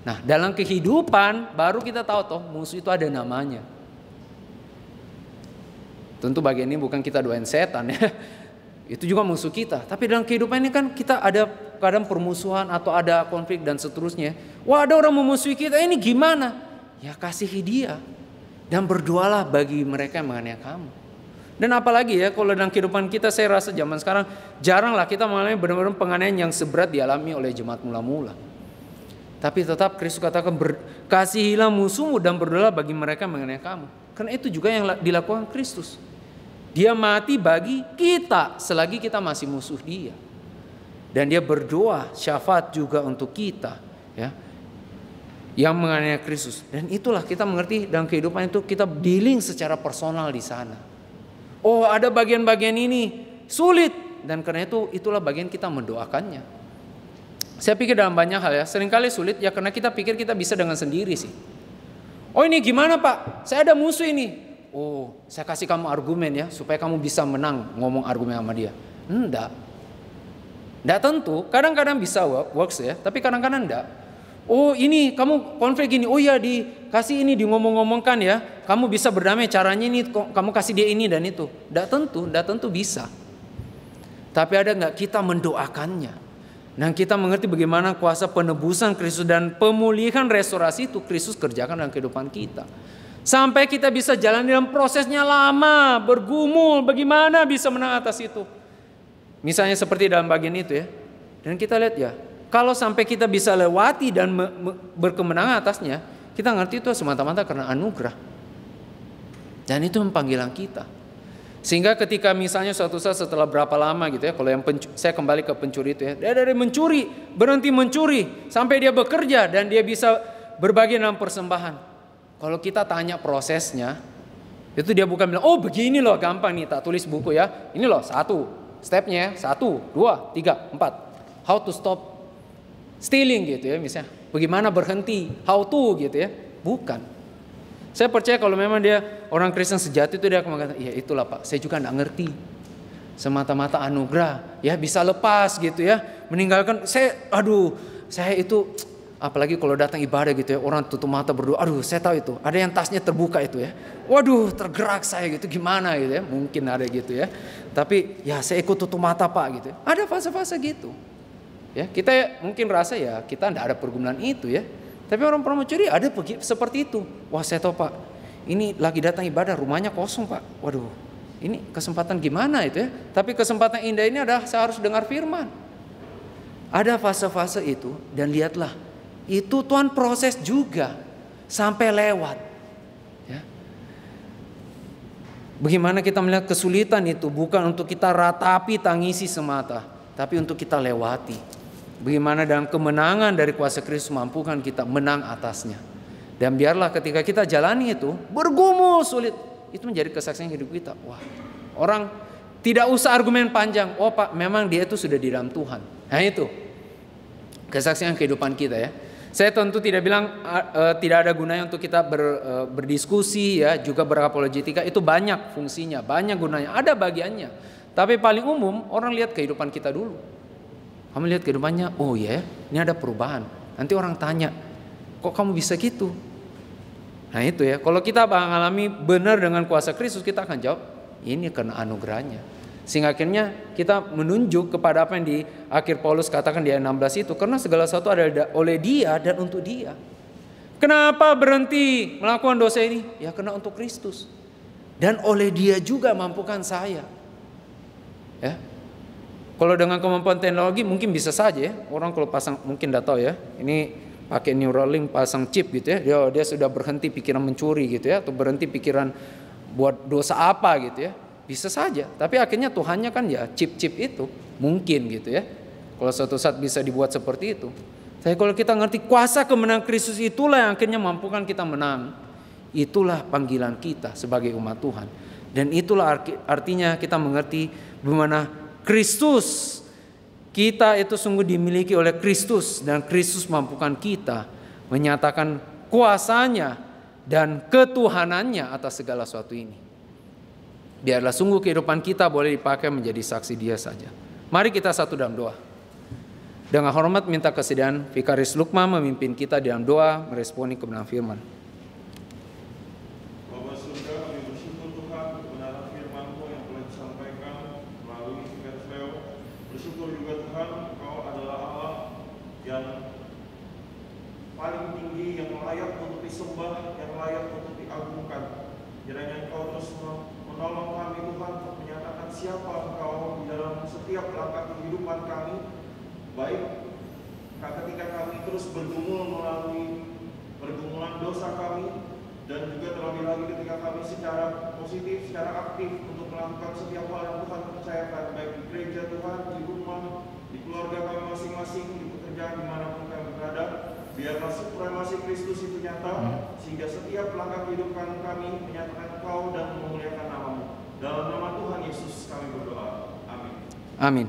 Nah, dalam kehidupan baru kita tahu toh musuh itu ada namanya. Tentu bagian ini bukan kita doain setan, ya. Itu juga musuh kita. Tapi dalam kehidupan ini kan kita ada kadang permusuhan atau ada konflik dan seterusnya. Wah, ada orang memusuhi kita, ini gimana? Ya kasihi dia. Dan berdoalah bagi mereka yang menganiaya kamu. Dan apalagi, ya, kalau dalam kehidupan kita, saya rasa zaman sekarang jaranglah kita mengalami benar-benar penganiayaan yang seberat dialami oleh jemaat mula-mula. Tapi tetap Kristus katakan, kasihilah musuhmu dan berdoalah bagi mereka yang menganiaya kamu. Karena itu juga yang dilakukan Kristus. Dia mati bagi kita selagi kita masih musuh Dia. Dan Dia berdoa syafaat juga untuk kita, ya, yang menganiaya Kristus. Dan itulah kita mengerti dalam kehidupan itu kita dealing secara personal di sana. Oh, ada bagian-bagian ini sulit, dan karena itulah bagian kita mendoakannya. Saya pikir dalam banyak hal, ya, seringkali sulit, ya, karena kita pikir kita bisa dengan sendiri sih. Oh, ini gimana Pak? Saya ada musuh ini. Oh, saya kasih kamu argumen, ya, supaya kamu bisa menang ngomong argumen sama dia. Enggak tentu. Kadang-kadang bisa works, ya, tapi kadang-kadang enggak. Oh, ini kamu konflik gini. Oh ya, dikasih ini, di ngomong-ngomongkan, ya. Kamu bisa berdamai, caranya ini kamu kasih dia ini dan itu. Enggak tentu bisa. Tapi ada enggak kita mendoakannya. Dan kita mengerti bagaimana kuasa penebusan Kristus dan pemulihan restorasi itu Kristus kerjakan dalam kehidupan kita. Sampai kita bisa jalan dalam prosesnya lama, bergumul, bagaimana bisa menang atas itu. Misalnya seperti dalam bagian itu, ya. Dan kita lihat, ya, kalau sampai kita bisa lewati dan berkemenangan atasnya, kita ngerti itu semata-mata karena anugerah. Dan itu panggilan kita. Sehingga ketika misalnya suatu saat setelah berapa lama gitu, ya, kalau yang saya kembali ke pencuri itu, ya, dia dari mencuri, berhenti mencuri, sampai dia bekerja dan dia bisa berbagi dalam persembahan. Kalau kita tanya prosesnya, Itu dia bukan bilang, oh begini loh gampang nih, tak tulis buku ya. Ini loh 1 stepnya, 1, 2, 3, 4. How to stop stealing gitu ya misalnya. Bagaimana berhenti, how to gitu ya. Bukan. Saya percaya kalau memang dia orang Kristen sejati itu dia akan mengatakan, iya itulah Pak, saya juga enggak ngerti. Semata-mata anugerah, ya bisa lepas gitu ya. Meninggalkan, saya itu, apalagi kalau datang ibadah gitu ya, orang tutup mata berdoa, saya tahu itu, ada yang tasnya terbuka itu ya. Waduh, tergerak saya gitu, gimana gitu ya, mungkin ada gitu ya. Tapi ya saya ikut tutup mata Pak gitu ya. Ada fase-fase gitu. Ya, kita mungkin rasa ya kita enggak ada pergumulan itu ya. Tapi orang pramugari ada seperti itu. Wah saya tahu Pak, ini lagi datang ibadah, rumahnya kosong Pak. Waduh, ini kesempatan gimana itu ya. Tapi kesempatan indah ini adalah saya harus dengar firman. Ada fase-fase itu dan lihatlah. Itu Tuhan proses juga sampai lewat. Ya. Bagaimana kita melihat kesulitan itu bukan untuk kita ratapi tangisi semata. Tapi untuk kita lewati. Bagaimana dalam kemenangan dari kuasa Kristus mampukan kita menang atasnya. Dan biarlah ketika kita jalani itu bergumul sulit, itu menjadi kesaksian hidup kita. Wah, orang tidak usah argumen panjang. Oh Pak, memang dia itu sudah di dalam Tuhan. Nah itu kesaksian kehidupan kita ya. Saya tentu tidak bilang tidak ada gunanya untuk kita berdiskusi ya, juga berapologetika. Itu banyak fungsinya, banyak gunanya, ada bagiannya. Tapi paling umum orang lihat kehidupan kita dulu. Kamu lihat kehidupannya, oh ya, ini ada perubahan. Nanti orang tanya, kok kamu bisa gitu? Nah itu ya, kalau kita mengalami benar dengan kuasa Kristus, kita akan jawab, ini karena anugerahnya. Sehingga akhirnya kita menunjuk kepada apa yang di akhir Paulus katakan di ayat 16 itu. Karena segala sesuatu adalah oleh dia dan untuk dia. Kenapa berhenti melakukan dosa ini? Ya karena untuk Kristus. Dan oleh dia juga mampukan saya. Ya. Kalau dengan kemampuan teknologi mungkin bisa saja ya. Orang kalau pasang, mungkin tidak tahu ya. Ini pakai Neuralink pasang chip gitu ya. Dia sudah berhenti pikiran mencuri gitu ya. Atau berhenti pikiran buat dosa apa gitu ya. Bisa saja. Tapi akhirnya Tuhannya kan ya chip-chip itu. Mungkin gitu ya. Kalau suatu saat bisa dibuat seperti itu. Tapi kalau kita ngerti kuasa kemenangan Kristus itulah yang akhirnya mampukan kita menang. Itulah panggilan kita sebagai umat Tuhan. Dan itulah artinya kita mengerti bagaimana Kristus, kita itu sungguh dimiliki oleh Kristus dan Kristus mampukan kita menyatakan kuasanya dan ketuhanannya atas segala sesuatu ini. Biarlah sungguh kehidupan kita boleh dipakai menjadi saksi dia saja. Mari kita satu dalam doa. Dengan hormat minta kesediaan Vikaris Lukma memimpin kita dalam doa meresponi kebenaran firman. Paling tinggi yang layak untuk disembah, yang layak untuk diagungkan. Kiranya Engkau terus menolong kami Tuhan untuk menyatakan siapa Engkau di dalam setiap langkah kehidupan kami. Baik ketika kami terus bergumul melalui pergumulan dosa kami, dan juga terlebih lagi ketika kami secara positif, secara aktif untuk melakukan setiap hal yang Tuhan percayakan, baik di gereja Tuhan, di rumah, di keluarga kami masing-masing, di pekerjaan dimanapun kami berada. Biarlah supremasi Kristus itu nyata, sehingga setiap langkah kehidupan kami menyatakan Engkau dan memuliakan nama-Mu. Dalam nama Tuhan Yesus kami berdoa. Amin. Amin.